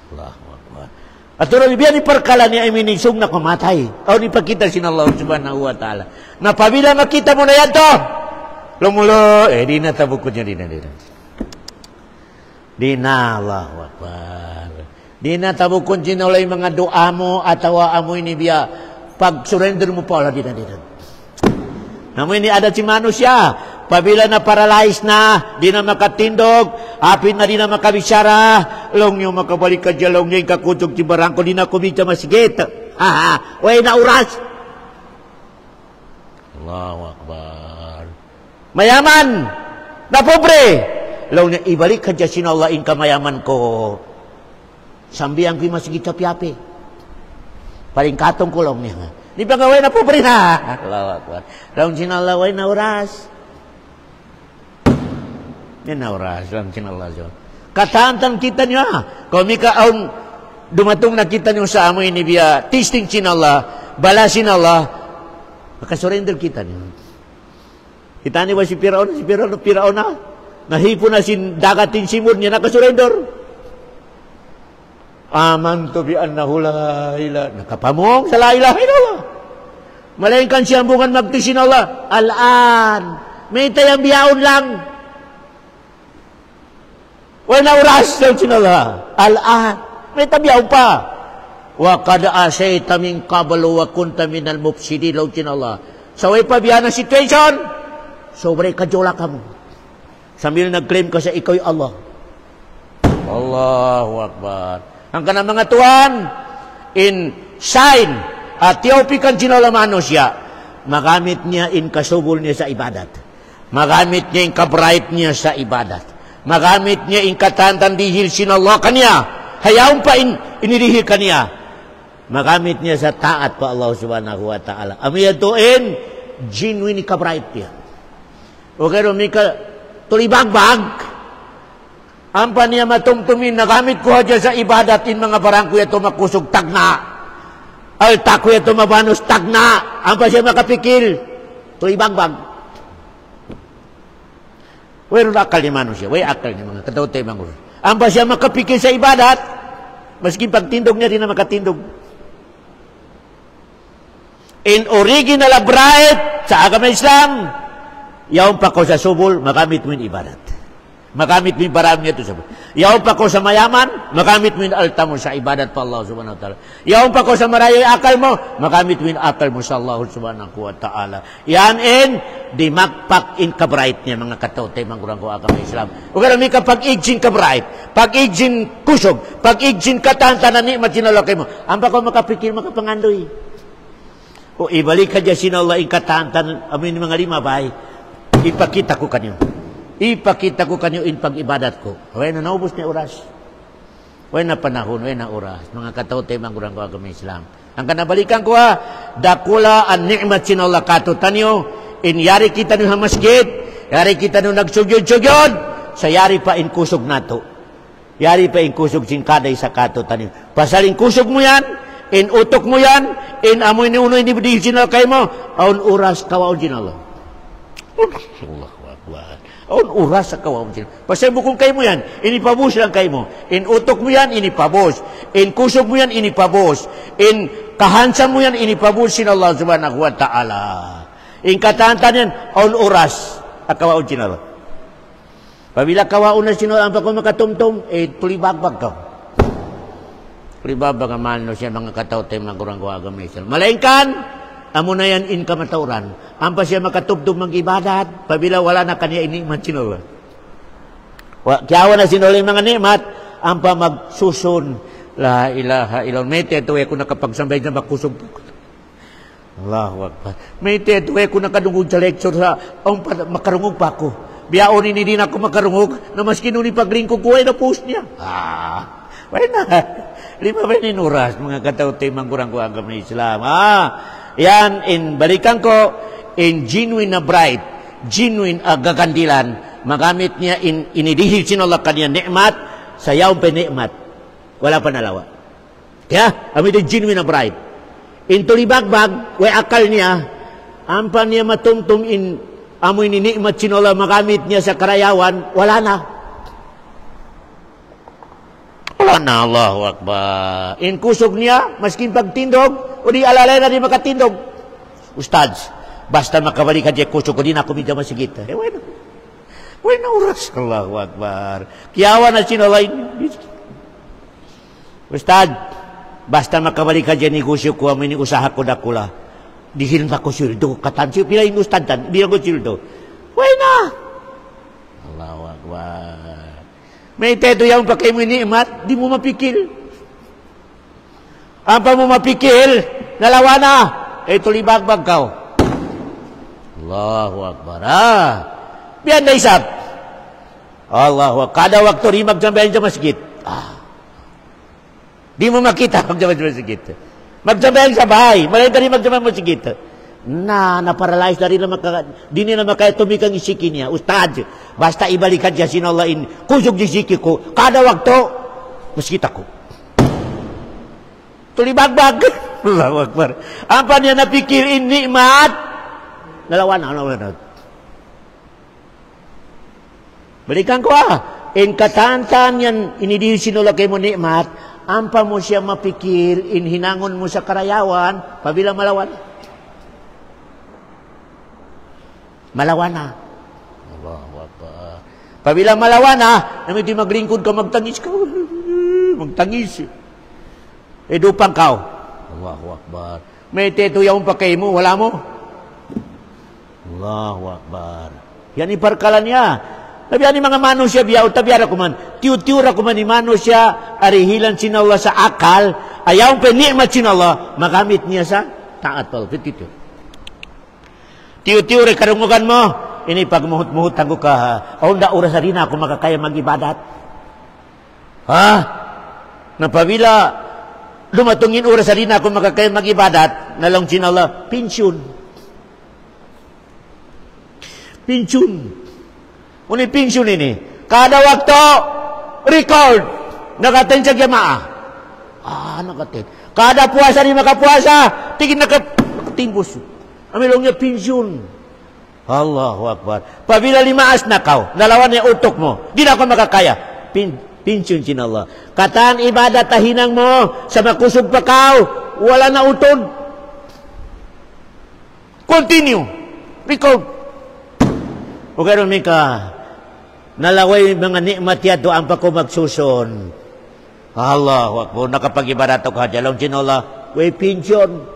A: Allahu Akbar. At ito biyan ni perkala niya ay minisong na kumatay. O ni pagkita sin Allah subhanahu wa ta'ala. Na pabila makita mo na yan to, lumulo, di na tabukod niya, di na, Allahu Akbar. Di na tabukod niya na mga doa mo at tawa mo ini biya. Pag surrender mo pa, di na. Namun ini ada si manusia. Pabila na paralyzed na, di na makatindog, apit na di na makabisara, long nyo makabalik ka dyan, long nyo yung kakutog si barangko, di na kumita masigit. Way na uras. Allahu Akbar. Mayaman, na pobre. Long nyo, ibalik ka dyan, sinalain ka mayaman ko. Sambiang ko'y masigit sa piyapi. Paling katong kulong niya. Di ba gawin na pobre na? Allahu Akbar. Lang sinalaway na oras. Yan na oras. Lang sinalaway. Kataantan kita niya. Kung may kaon, dumatong nakita niyo sa amoy ni biya, testing sinala, balasin Allah, makasurrender kita niyo. Kita niyo ba si Piraon? Si Piraon na. Nahipo na sin dagatin simod niya, nakasurrender. Amantu bi annahu la ilaha. Nakapamong sa la ilaha illallah. Malainkan siyang bungan magtisin Allah. Al-an. May tayang biyaon lang. Wala oras lang sinala. Al-an. May tabiyaon pa. Wa kada asayta min qablu wa kunta minal mufsidin law sinala. Sa way pabiyan na situation, sobre kajola ka mo. Sambil nag-claim ka sa ikaw Allah. Allahu Akbar. Ang kanang mga tuwan, in sign, at tiopikan sinalamaano siya, magamit niya in kasubol niya sa ibadat. Magamit niya in kabright niya sa ibadat. Magamit niya in katantan dihil sinallah kanya. Hayaon pa inirihil kanya. Magamit niya sa taat pa Allah subhanahu wa ta'ala. Amiya to in, genuine kabright niya. Okay, rumika, tulibagbag. Ampa niya matumtumin, nagamit ko hadya sa ibadat in mga barang kuya ito makusog tagna. Al takuya ito mabanos tagna. Ampa siya makapikil. Ito ibagbag. Wala akal ni manusia. Wala akal ni mga katawtay mangulo. Ampa siya makapikil sa ibadat. Maski pagtindog niya, di na makatindog. In original bright sa agama Islam, yaon pa ko sa subol, magamit mo yung ibadat. Magamit mo yung parang niya ito sa yaon pa ko sa mayaman, magamit mo yung alta mo sa ibadat pa Allah subhanahu wa ta'ala. Yaon pa ko sa marayo yung akal mo, magamit mo yung akal mo sa Allah subhanahu wa ta'ala. Yan di magpak in kabright niya mga katawtay mangurang ko agama Islam. O kaya may kapag-igjin kabright, pag-igjin kusog, pag-igjin katantanan ni matinalakay mo. Ang pa ko makapikir, makapangandoy. O ibalik ka dyan sinala in katantanan, amin mga lima bay, ipakita ko kanyo. Ipakita ko kanyo in pag-ibadat ko. Huwag na naubos niya oras. Huwag na panahon, huwag na oras. Mga katawtay, mangurang ko agama Islam. Ang kanabalikan ko dakula ang ni'mat sinallah katutan nyo, in yari kita nyo masjid, yari kita nyo nagsugyod-sugyod, sayari pa in kusog nato. Yari pa in kusog singkaday sa kato tanin. Pasaling kusog mo yan, in utok mo yan, in amoy ni uno hindi di sinal kay mo, aun oras kawaon jinala. Allahu Akbar. Aun oras sa kawaon jinala. Pasaling bukong kay mo yan, inipabos lang kay mo. In utok mo yan, inipabos. In kusog mo yan, inipabos. In kahansan mo yan, inipabos sin Allah subhanahu wa ta'ala. In katantan yan, aun oras sa kawaon jinala. Pabila kawaon na sino ang pako makatumtum, tulibagbag ka. Tulibagbag ang mahal no siya mga katao tayo mga kurang kuwaga may isal. Malaingkan, amo na yan in kamatauran. Ang pa siya makatubtub mang ibadat, pabila wala na kanya inimat sino. Kiyawa na sino yung mga nimat, ang pa magsusun. La ilaha ilaw. May tetuwe ko nakapagsambay na makusog po. Allahu Akbar. May tetuwe ko nakadungod sa lecture sa, makarungog pa ako. Biyaon ini din ako makarungog na maski nung ipaglingkog ko ay na-post niya. Why na? 5 oras, mga katauti, mangkurang ko agam na Islam. Yan, balikan ko, in genuine na bright, genuine gagandilan, magamit niya inidihil sinulak kanya nikmat, sayaw pa nikmat. Wala pa nalawa. Kaya, amit yung genuine na bright. In tulibagbag, way akal niya, ampan niya matumtum in amoy ni nikmat sinula magamit niya sa karayawan, wala na. Wala na, Allahu Akbar. In kusog niya, maskin pagtindog, o di alalay na di makatindog. Ustads, basta makabalik ka diya kusog, o di na kumidya masigit. Wala na oras, Allahu Akbar. Kiyawa na sinula. Ustad, basta makabalik ka diya ni kusog ko, amoy ni usaha ko dakula. Dihil na ko sildo, katansi, pila yung ustadan, bilang ko sildo. Why na? Allahu Akbar. May teto yung pakay mo ni'mat, di mo mapikil. Ang pa mo mapikil, nalawa na, tulibagbag ka. Allahu Akbar. Biyan na isap. Allahu Akbar. Kada waktu rimag sambayan sa masjid. Di mo makita magsambayan sa masjid. Magsabayan sa bahay. Malayo ka rin magsabayan mo sigit. Na-paralyze na rin na di nila makaya tumikang isiki niya. Ustad, basta ibalikan siya sinulain. Kusog di isiki ko. Kada wakto, maskit ako. Tulibagbag. Allahu Akbar. Ang pa niya napikirin nikmat. Nalawan na. Balikan ko in katantan yan, inidihil sinulakay mo nikmat. Ampa mo siya mapikir, inhinangon mo sa karayawan, pabila malawan. Malawan na. Pabila malawan na, namin di maglingkod ka, magtangis ka. Magtangis. Dupang ka. Allahu Akbar. May teto yung pakay mo, wala mo. Allahu Akbar. Yan iparkalan niya. Tabihan ni mga manusia biyaw, tabihan ako man. Tiyo-tiyo ako man ni manusia, arihilan sinala sa akal, ayaw pa ni'mat sinala, magamit niya sa taat pal. Tiyo-tiyo rin karungugan mo, ini pagmuhut-muhutan ko ka, o da oras rin ako makakaya mag-ibadat. Napabila, lumatungin oras rin ako makakaya mag-ibadat, nalang sinala, pensyon. Uni pensyon ini. Kada waktu, record. Nakatin sa jamaah. Nakatin. Kada puasa ni makapuasa, tingin nakatimbos. Amilong niya pensyon. Allahu Akbar. Pabila 5 na kau, nalawan niya utok mo, di na ako makakaya. Pensyon sin Allah. Kataan ibadat tahinang mo, sa makusog pa kau, wala na utod. Continue. Record. O gano'n ka, nalaway mga nikmat yato ang pako magsuson. Allahu Akbar. Nakapag-ibadat ako hadya. Lang sinula, way pension.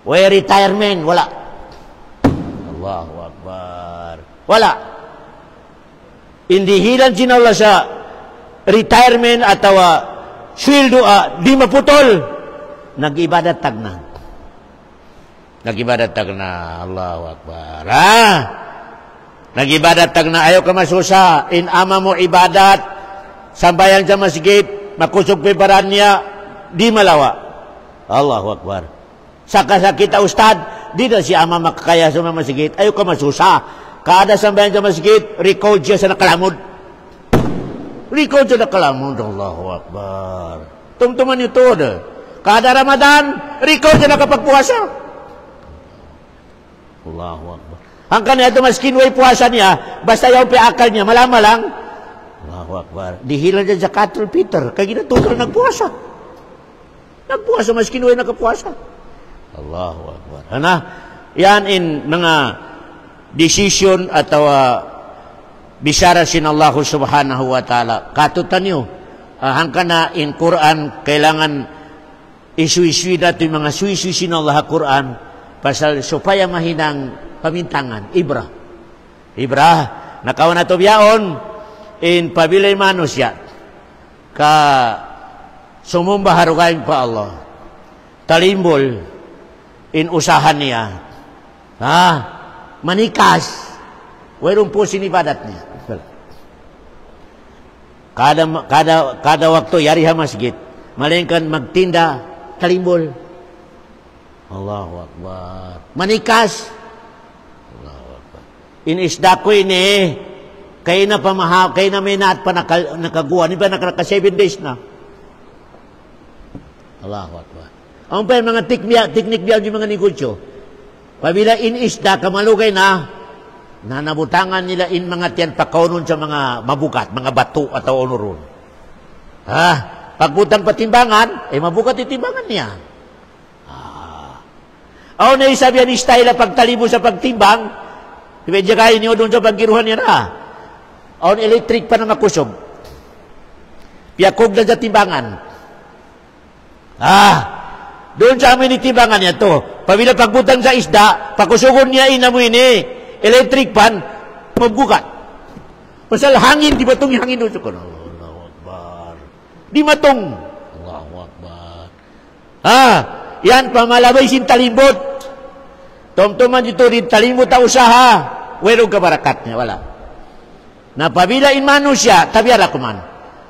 A: Way retirement. Wala. Allahu Akbar. Wala. Indihilan sinula sa retirement atau sweldo di maputol. Nag-ibadat tagna. Nag-ibadat tagna. Allahu Akbar. Nag-ibadat tagna, ayaw ka masusa, ama mo ibadat, sambayan sa masjid, makusog piparan niya, di malawa. Allahu Akbar. Saka sa kita ustad, di na si ama makakaya sa masjid, ayaw ka masusa. Kada sambayan sa masjid, record siya sa nakalamod. Record siya nakalamod. Allahu Akbar. Tumtuman niyo to. Kada Ramadan, record siya nakapagpuasa. Allahu Akbar. Hanggang niya ito maskin way puasa niya, basta yung piakal niya, malama lang. Allahu Akbar. Dihilan niya zakatul fitr. Kaya ginatutro nagpuasa. Nagpuasa maskin way nakapuasa. Allahu Akbar. Hana? Yan in mga decision atau bisara sin Allah subhanahu wa ta'ala. Katutan nyo, hangka na in Quran, kailangan isu-isui dati mga suisui sin Allah Quran, pasal supaya mahinang pamintangan, ibrah. Ibrah, nakawan na to biyaon, in pabilay manusia, ka sumumba harugain pa Allah. Talimbol, in usahan niya. Manikas. Mayroon po sinibadat niya. Kada waktu yari ha masjid, malingkan magtinda, talimbol. Allahu Akbar. Manikas. Allahu Akbar. Inisda ko ini, kaya na pamahaw, kaya na may naat pa nakaguha, di ba nakaka 7 days na? Allahu Akbar. Ang pa yung mga teknik biya yung mga negosyo. Pabila inisda, kamalugay na, nabutangan nila in mga tiyan pakaunon sa mga mabukat, mga bato atau onoron. Pagbutang patimbangan, mabukat itimbangan niya. Aw na isabi ni style pagtalibo sa pagtimbang, ibedya kayo niyo doon sa pagkiruhan niya na. Aw electric pa na makusog. Piyakog na sa timbangan. Doon sa amin itimbangan niya to. Pabila pagbutang sa isda, pakusugon niya inamoy ni electric pan, magbukat. Pasal hangin, di batong hangin doon. Allahu Akbar. Di matong. Allahu Akbar. Yan, pamalabay sin talimbot. Tumtuman dito rin talimbot ta usaha. Werong kabarakat niya, wala. Napabilain mano siya, tabiara ko man.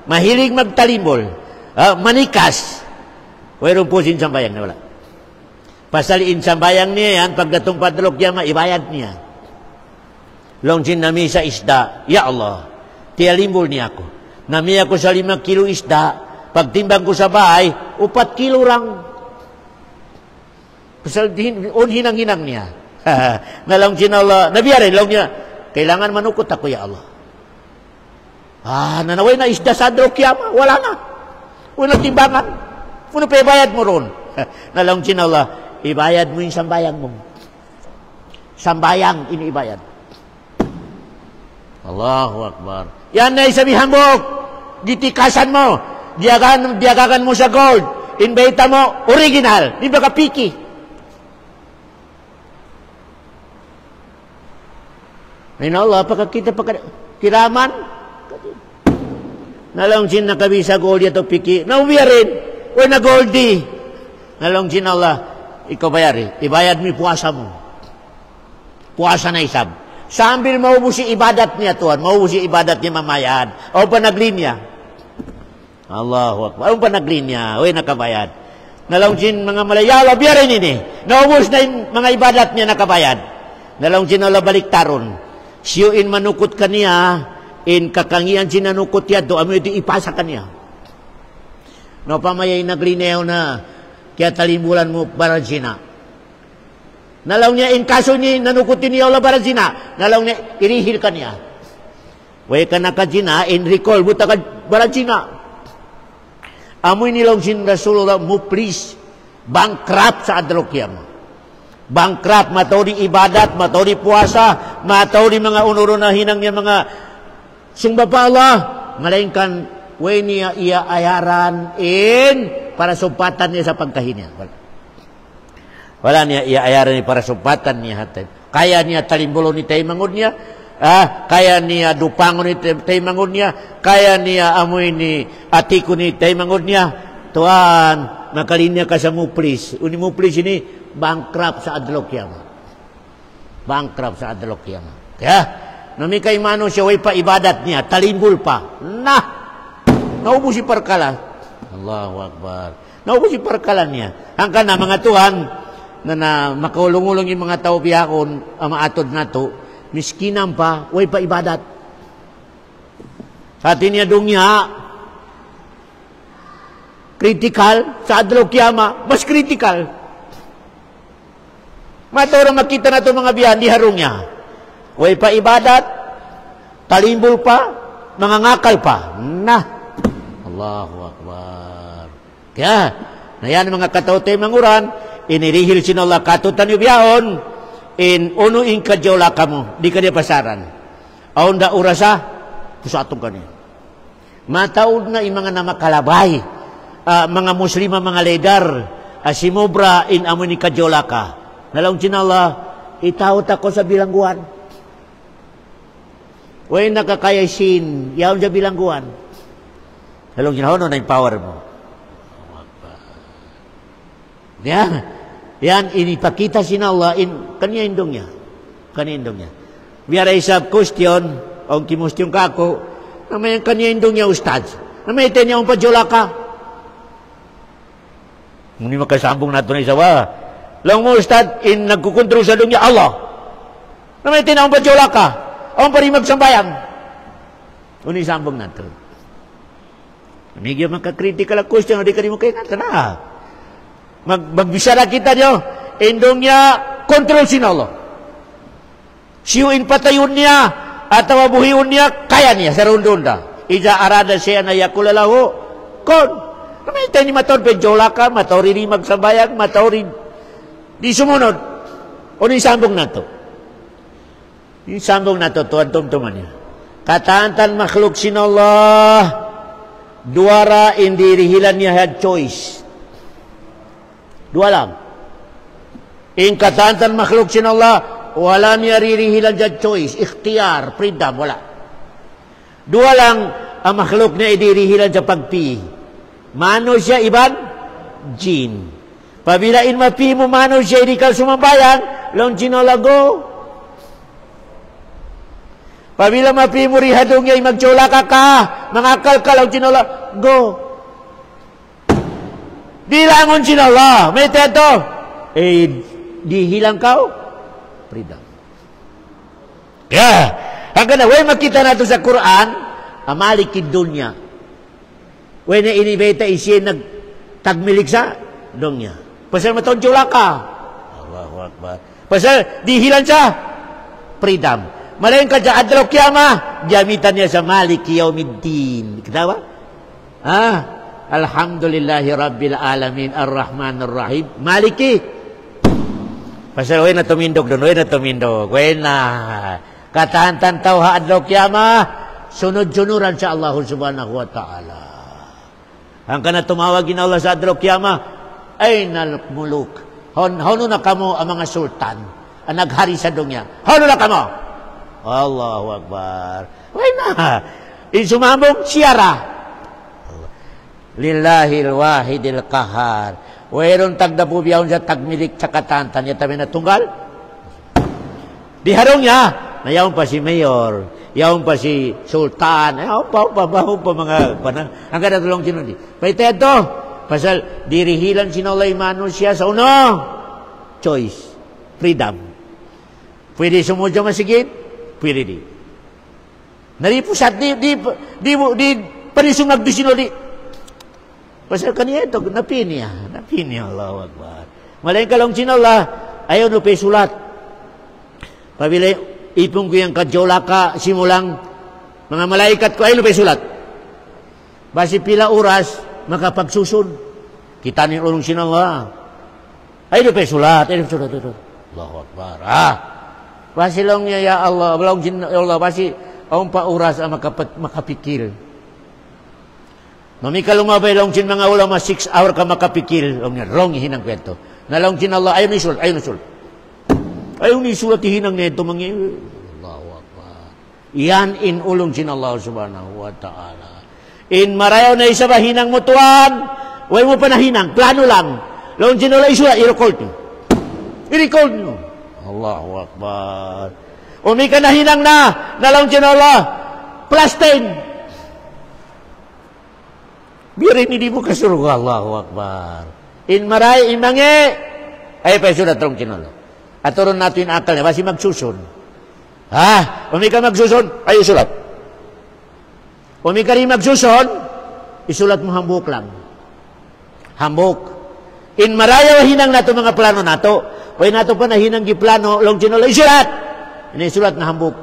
A: Mahilig magtalimbol. Manikas. Werong po sin sambayang na wala. Pasaliin sambayang niya yan, pagdatong padlok niya, maibayad niya. Longsin nami sa isda, ya Allah, tiyalimbol niya ako. Nami ako sa 5 kilo isda, pagtimbang ko sa bahay, 4 kilo lang. Pasal hinang-hinang niya. Nalongsin Allah, nabiyarin, long niya, kailangan manukot ako, ya Allah. Nanaway na isda sa adro kiyama, wala na. Walang timbangan. Puno pa ibayad mo ron. Nalongsin Allah, ibayad mo yung sambayang mo. Sambayang, iniibayad. Allahu Akbar. Yan na isabihan mo, gitikasan mo, diagagan mo sa gold, inbeta mo, original, di ba kapiki? Ayun Allah, pagkakita kiraman, nalongsin na kabi sa gold yato piki, naubiya rin, o na goldi, nalongsin Allah, ikaw bayari, ibayad mo puasa mo. Puasa na isab. Sambil maubusi ibadat niya tuan, maubusi ibadat niya mamayad. O panaglinya. Allahu Akbar. O panaglinya, o nakabayad. Nalongsin mga Malayala, biyarin ini. Naubos na yung mga ibadat niya nakabayad. Nalongsin ala baliktaron. Siyuin manukot kaniya, in kakangian sinanukot niya, do amo ito ipasa kaniya. No pamayay naglinew na, kaya talimbulan mo para sina. Nalaw niya, in kaso niya, nanukutin niya wala para sina. Nalaw niya, irihil ka niya. Way ka nakajina, in recall, buta ka para sina. Amoy nilaw sin Rasulullah, mo please, bankrupt sa adrokyam. Bankrupt, mataw di ibadat, mataw di puasa, mataw di mga unuro na hinang niya mga sumba pa Allah. Malaingkan, way niya iya ayaran in para sumpatan niya sa pagkahinya. Wala niya iaayaran ni para sumpatan niya hatay. Kaya niya talimbulo ni taymangod niya. Kaya niya dupangon ni taymangod niya. Kaya niya amoy ni atiko ni taymangod niya. Tuan, makalinya ka sa muplis. Uni muplis ini bankrupt sa adlok yama. Bankrupt sa adlok yama. Kaya, namikay mano siya way pa ibadat niya. Talimbul pa. Naubusi parkala. Allahu Akbar. Naubusi parkala niya. Hangkan na mga tuhan, na makaulong-ulong yung mga tao biyakon, maatod na to, miskinan pa, way pa ibadat. Sa atin niya dunya, critical, sa adlaw kiyama, mas critical. Matoro makita na ito mga biyan, di harong niya. Way pa ibadat, talimbol pa, mga ngakal pa. Allahu Akbar. Kaya, na yan mga katawtay manguran, inirihil sinala katutan yung biyahon, in unuin ka diyawla ka mo, di ka niya pasaran. Aon da urasa, pusatong ka niya. Mataod na yung mga namakalabay, mga muslima, mga ledar, simobra in amo ni ka diyawla ka. Nalaong sinala, itawot ako sa bilangguan. Way nakakayasin, yaon sa bilangguan. Nalaong sinala, na yung power mo. Yan, inipakita sinala in kanya indong niya. Kanya indong niya. Biara isab question, ang kimustyon ka ako, na may kanya indong niya ustad. Na may iten niya ang padyola ka. Muni makasambong nato na isawa. Lang mo ustad, in nagkukontrol sa dunya Allah. Na may iten niya ang padyola ka. Ang parimag sambayang. Uni sambong nato. Hindi makakritical ang question, hindi ka rin mo kayo nato na. Magbisara kita nyo, indong niya, kontrol sinalo. Siyuin patayon niya, at tawabuhiyon niya, kaya niya, sa rundunda. Ija arada siya na yakulalahu, kon. Kamay ni matawad, penjola ka, matawari ni magsabayag, matawari, di sumunod. O ni sambong na to. Yung sambong na to, tuwan-tumtuman niya. Kataantan makhluk sinallah, duara indirihilan niya had choice. Dua lang. In katantan makhluk sinallah, wala niya ririhilan dyan choice, ikhtiyar, freedom, wala. Dua lang ang makhluk niya idirihilan dyan pagpi. Mano siya, iban? Jin. Pabilain mapi mo, mano siya, idikal sumambayan, long sinalago. Pabila mapi mo, rihadong niya, magtsola ka, mangakal ka, long sinalago. Dilangon sinala. May teto. Dihilang ka. Freedom. Kaya, hanggang na, way makita nato sa Quran, amalikid dunya. Way na inibeta isya nagtagmilig sa dunya. Pasal matonjula ka. Allahu Akbar. Pasal dihilang sa freedom. Malayon ka dyan, adlaw kiyama, gamitan niya sa maliki yawmiddin. Katawa? Alhamdulillahi Rabbil Alamin Ar-Rahman Ar-Rahim Maliki. Pasal way na tumindog doon, way na tumindog. Way na katahantan tao haadlaw kiyama, sunod-sunuran sa Allah subhanahu wa ta'ala. Ang kana tumawagin Allah sa adlaw kiyama, ay nalmuluk. Hono na kamo ang mga sultan, ang naghari sa dunya. Hono na kamo. Allahu Akbar. Way na. Insumambong siyara. Lillahil wahidil kahar. Wairon tagdapo biyahon siya tagmilik sa katantan niya tabi na tunggal. Di harong niya. Nayaon pa si mayor. Yaon pa si sultan. Yaon pa mga panang. Ang kada tulong sinundi. Paite ito. Pasal dirihilan sinulay mano siya sa uno. Choice. Freedom. Pwede sumudya masigit. Pwede di. Naripusat di panisong nagdusino di. Pasal kaniya ito, napini Allahu Akbar. Malayin ka lang sinala, ayaw no pe sulat. Pabila, ipong ko yung kadyola ka, simulang, mga malaikat ko, ayaw no pe sulat. Basi pila oras, makapagsusun. Kita ni ulong sinala. Ayaw no pe sulat, ayaw no pe sulat. Allahu Akbar. Basi lang niya, ya Allah, basi, ang pa oras ang makapikil. Mamika lumabay long chin mga ulama 6 hour ka makapikil. Wrong hinang kwento. Nalong chin Allah ayaw nisul. Ayaw nisul at hinang neto mga Allahu Akbar. Yan in ulong chin Allah subhanahu wa ta'ala. In marayaw na isa ba hinang mo tuwan. Huwag mo pa na hinang. Plano lang. Long chin Allah isulat. I-record nyo. Allahu Akbar. Umika na hinang na. Nalong chin Allah. Plus 10. Biarin hindi mo kasurga. Allahu Akbar. In maray, imangi. Ay, pa sudah terong kinolo. At turon nato yung akal niya. Basi magsusun. Umi ka magsusun, ay isulat. Umi ka rin magsusun, isulat mo hambuk lang. Hambuk. In marayaw hinang nato mga plano nato. Way nato pa na hinang giplano, long chinolo, isulat. Isulat na hambuk.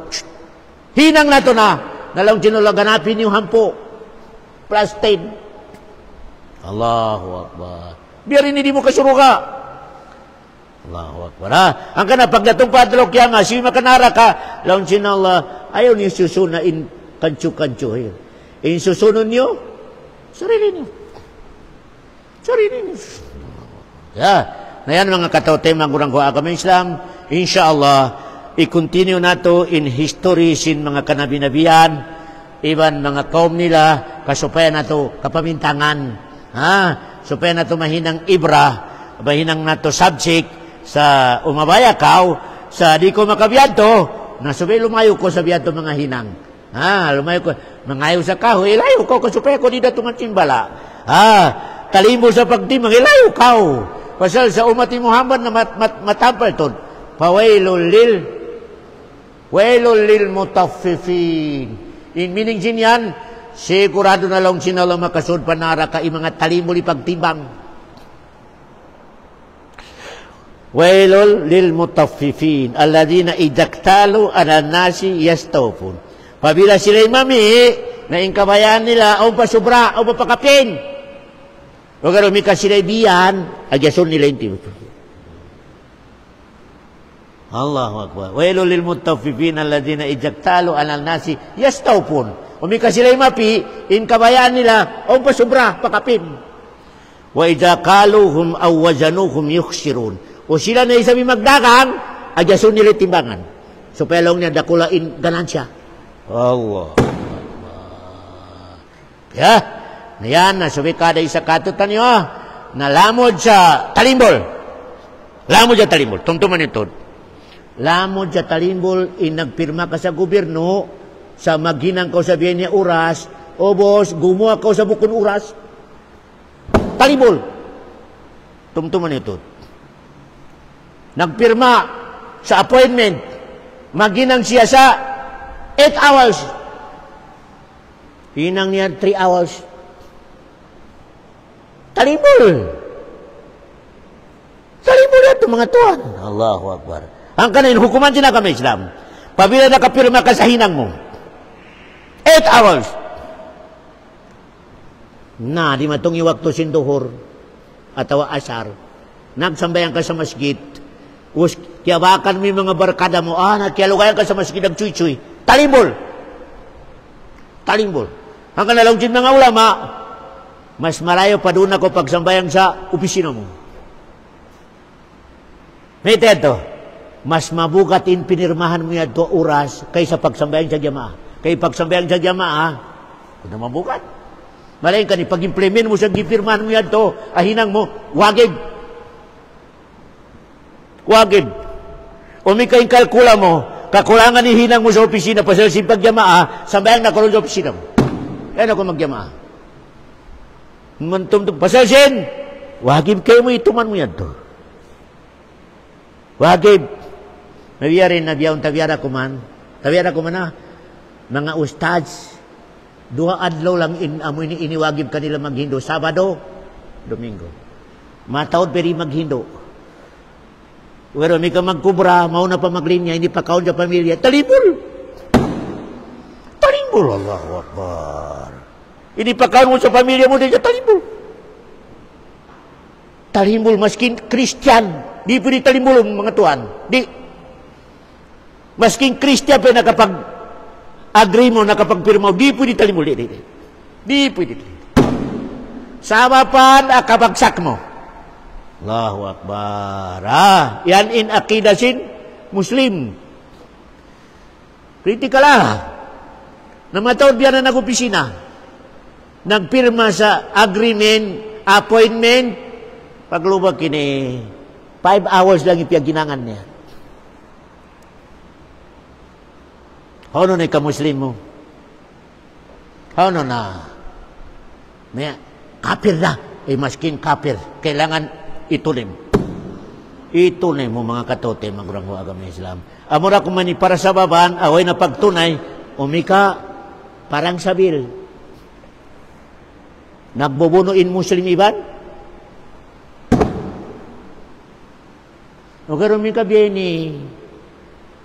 A: Hinang nato na long chinolo, ganapin yung hampo. Plus 10. Allahu Akbar. Biar hindi mo kasuruga. Allahu Akbar. Ang kana pagdatong padlok kaya nga, siya makanara ka, long chinolo, ayaw niyo susunain kanchu-kanchu. In susunod niyo, sarili niyo. Sarili niyo. Na yan mga katote, magurang ko agama Islam, insyaAllah, i-continue nato in history sin mga kanabi-nabiyan, iban mga kaum nila, kasupaya nato kapamintangan, supaya nato mahinang ibra, mahinang nato subject sa umabaya kao, sa di ko makabiyanto, na supaya lumayo ko sa biyanto mga hinang. Lumayo ko, mangayo sa kahoy, ilayo ko, kasupaya ko di datungan timbala. Talimo sa pagdimang, ilayo kao. Pasal sa umati Muhammad na matampal to, wailul lil mutaffifin. In meaning din yan, sigurado na lang sinala makasud panara ka mga talimo li pagtimbang. Wailul lil mutaffifin alladhina idaktalu ala nasi yastawfun. Pabila sila mami na ingkabayan nila o pasubra o papakapin. O karo mi kasilay biyan, agyason nila yung tiyo. Allahu Akbar. Wailul lil mutaffifin alladhina ijaktalu alal nasi yastawfun. O mi kasilay mapi, in kabayaan nila, o pasubra, pakapin. Wa idza qaluhum aw wazanuhum yukhsirun. O sila na isabi magdagang, agyason nila timbangan. So pelong niya dakulain ganansya. Allah. Ya. Yan, nasubi kada isa katutan nyo, nalamod sa talimbol. Lamod sa talimbol. Tungtuman ito. Lamod sa talimbol, nagpirma ka sa gobyerno, sa maghinang ko sabihin niya oras, o boss, gumawa ko sa bukon oras. Talimbol. Tungtuman ito. Nagpirma sa appointment, maghinang siya sa 8 hours. Hinang niya 3 hours. Talibul. Talibul ito mga tuwan. Allahu Akbar. Ang kanin, hukuman sila kami Islam. Pabila nakapirma ka sa hinang mo. 8 hours. Na, di matong iwakto sinduhor. Atawa asar. Nagsambayan ka sa masjid. Kiyabakan mo yung mga barkada mo. Nakialugayan ka sa masjid ng chuy-chuy. Talibul. Talibul. Ang kanalang din mga ulama, mas malayo pa doon ako pagsambayang sa opisina mo. May teto, mas mabugat in pinirmahan mo yan 2 oras kaysa pagsambayang sa jamaah. Kaya pagsambayang sa jamaah, kung na mabugat. Malayin ka ni, pag-implement mo sa gipirmahan mo yan ahinang mo, wagib. Wagib. O may kayong kalkula mo, kakulangan ni hinang mo sa opisina, pasalsin pag-jamaah, sambayang nakulong sa opisina mo. Yan ako mag-jamaah. Pasalsin, wagib kayo mo, ituman mo yan to. Wagib. Nabiyarin, tabiyara ko man na, mga ustads, 2 adlaw lang iniwagib kanila maghindo, Sabado, Domingo. Mataod peri maghindo. Pero may ka magkubra, mauna pa maglinya, hindi pa kaon sa pamilya, talibul. Talibul, Allahu Akbar. Ini pakaon mo sa pamilya mo din sa talimbol. Talimbol, maskin Christian. Di pwede talimbol mga tuan. Di. Maskin Christian pa nakapag-agree mo, nakapag-pirma mo, di pwede talimbol. Di pwede. Sama pa nakabagsak mo. Allahu Akbar. Yan in akidah sin Muslim. Kritikal Namataod biyan na nag-opisina. Nagpirma sa agreement, appointment, paglubag kini, 5 hours lang ipiaginangan niya. Ano na ika-Muslim mo? Ano na? May kapir na. Maskin kapir. Kailangan itulim. Ito na mo mga katote, magurang agama Islam. Amura kumani para sa baban, away na pagtunay, umika parang sabil. Nagbubunuin Muslim iban? O karon mi kabiye ni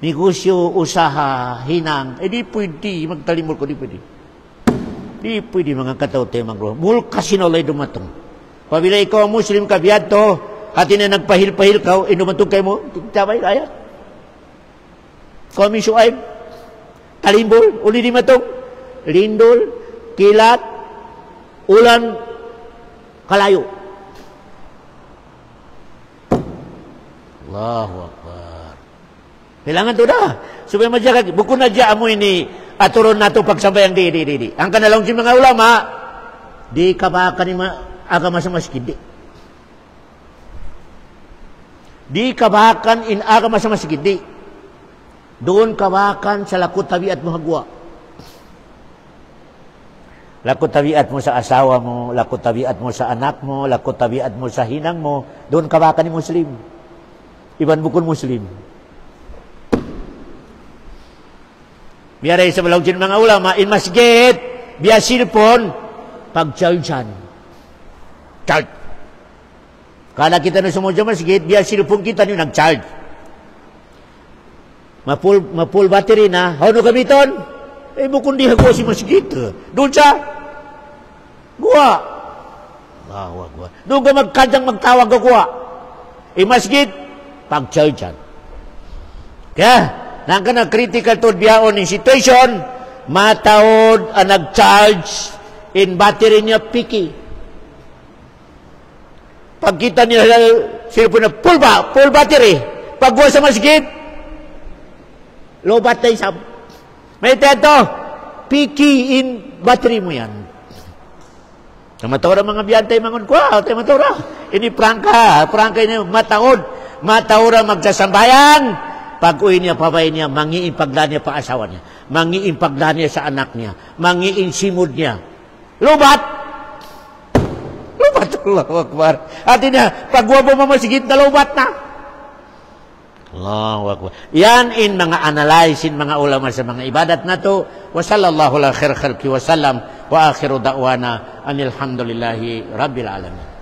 A: negosyo, usaha, hinang, di pwede, magtalimol ko, di pwede. Di pwede mga katote, magurang. Mul kasinolay dumatong. Pabila ikaw ang Muslim, kabiyad to, hati na nagpahil-pahil ka, inumatog kayo mo, tabay, ayat. Kami Shuaib, talimbol, uli di matong, lindol, kilat, ulan, kalayo. Allahu Akbar. Kailangan to na. Supaya majaga, buko na dyan mo ini, aturon na to pagsabayang di. Ang kanalong si mga ulama, di kabakan ni agama sa masjid. Di kabakan in agama sa masjid. Doon kabakan sa lakot tabiat mo hagwa. Lakot tabiat mo sa asawa mo, lakot tabiat mo sa anak mo, lakot tabiat mo sa hinang mo, doon kabakan ni Muslim. Iban bukon Muslim. Biaray sa balawjin mga ulama, in masjid, biya silpon, pag-chargean. Charge. Kala kita na sumudya masjid, biya silpon kita nyo nag-charge. Mapul battery na, ano gamiton? Bukon di hagwa si masjid. Doon siya, guwa. Guwa. Doon ka magkadang magtawag ka guwa. Masjid, pag-chargean. Kaya, nang ka na critical to biyaon in situation, matawod ang nag-charge in battery niya piki. Pagkita niya cellphone na full battery. Pagbuha sa masjid, low battery sab. May teto, piki in battery mo yan. Matura mga biyantay mangon ko, matura. Ini prangka ini matawod magsasambayan. Pag-uwi niya, pabay niya, mangiimpagla niya pa asawa niya. Mangiimpagla niya sa anak niya. Mangiinsimod niya. Lubat! Allahu Akbar. At niya, pagwabo mo masigit na lubat na. Allahu Akbar. Yan in mga analysin, mga ulama sa mga ibadat na to. Wa sallallahu ala khair khalqi wa sallam. Wa akhiru da'wana anilhamdulillahi rabbil alamin.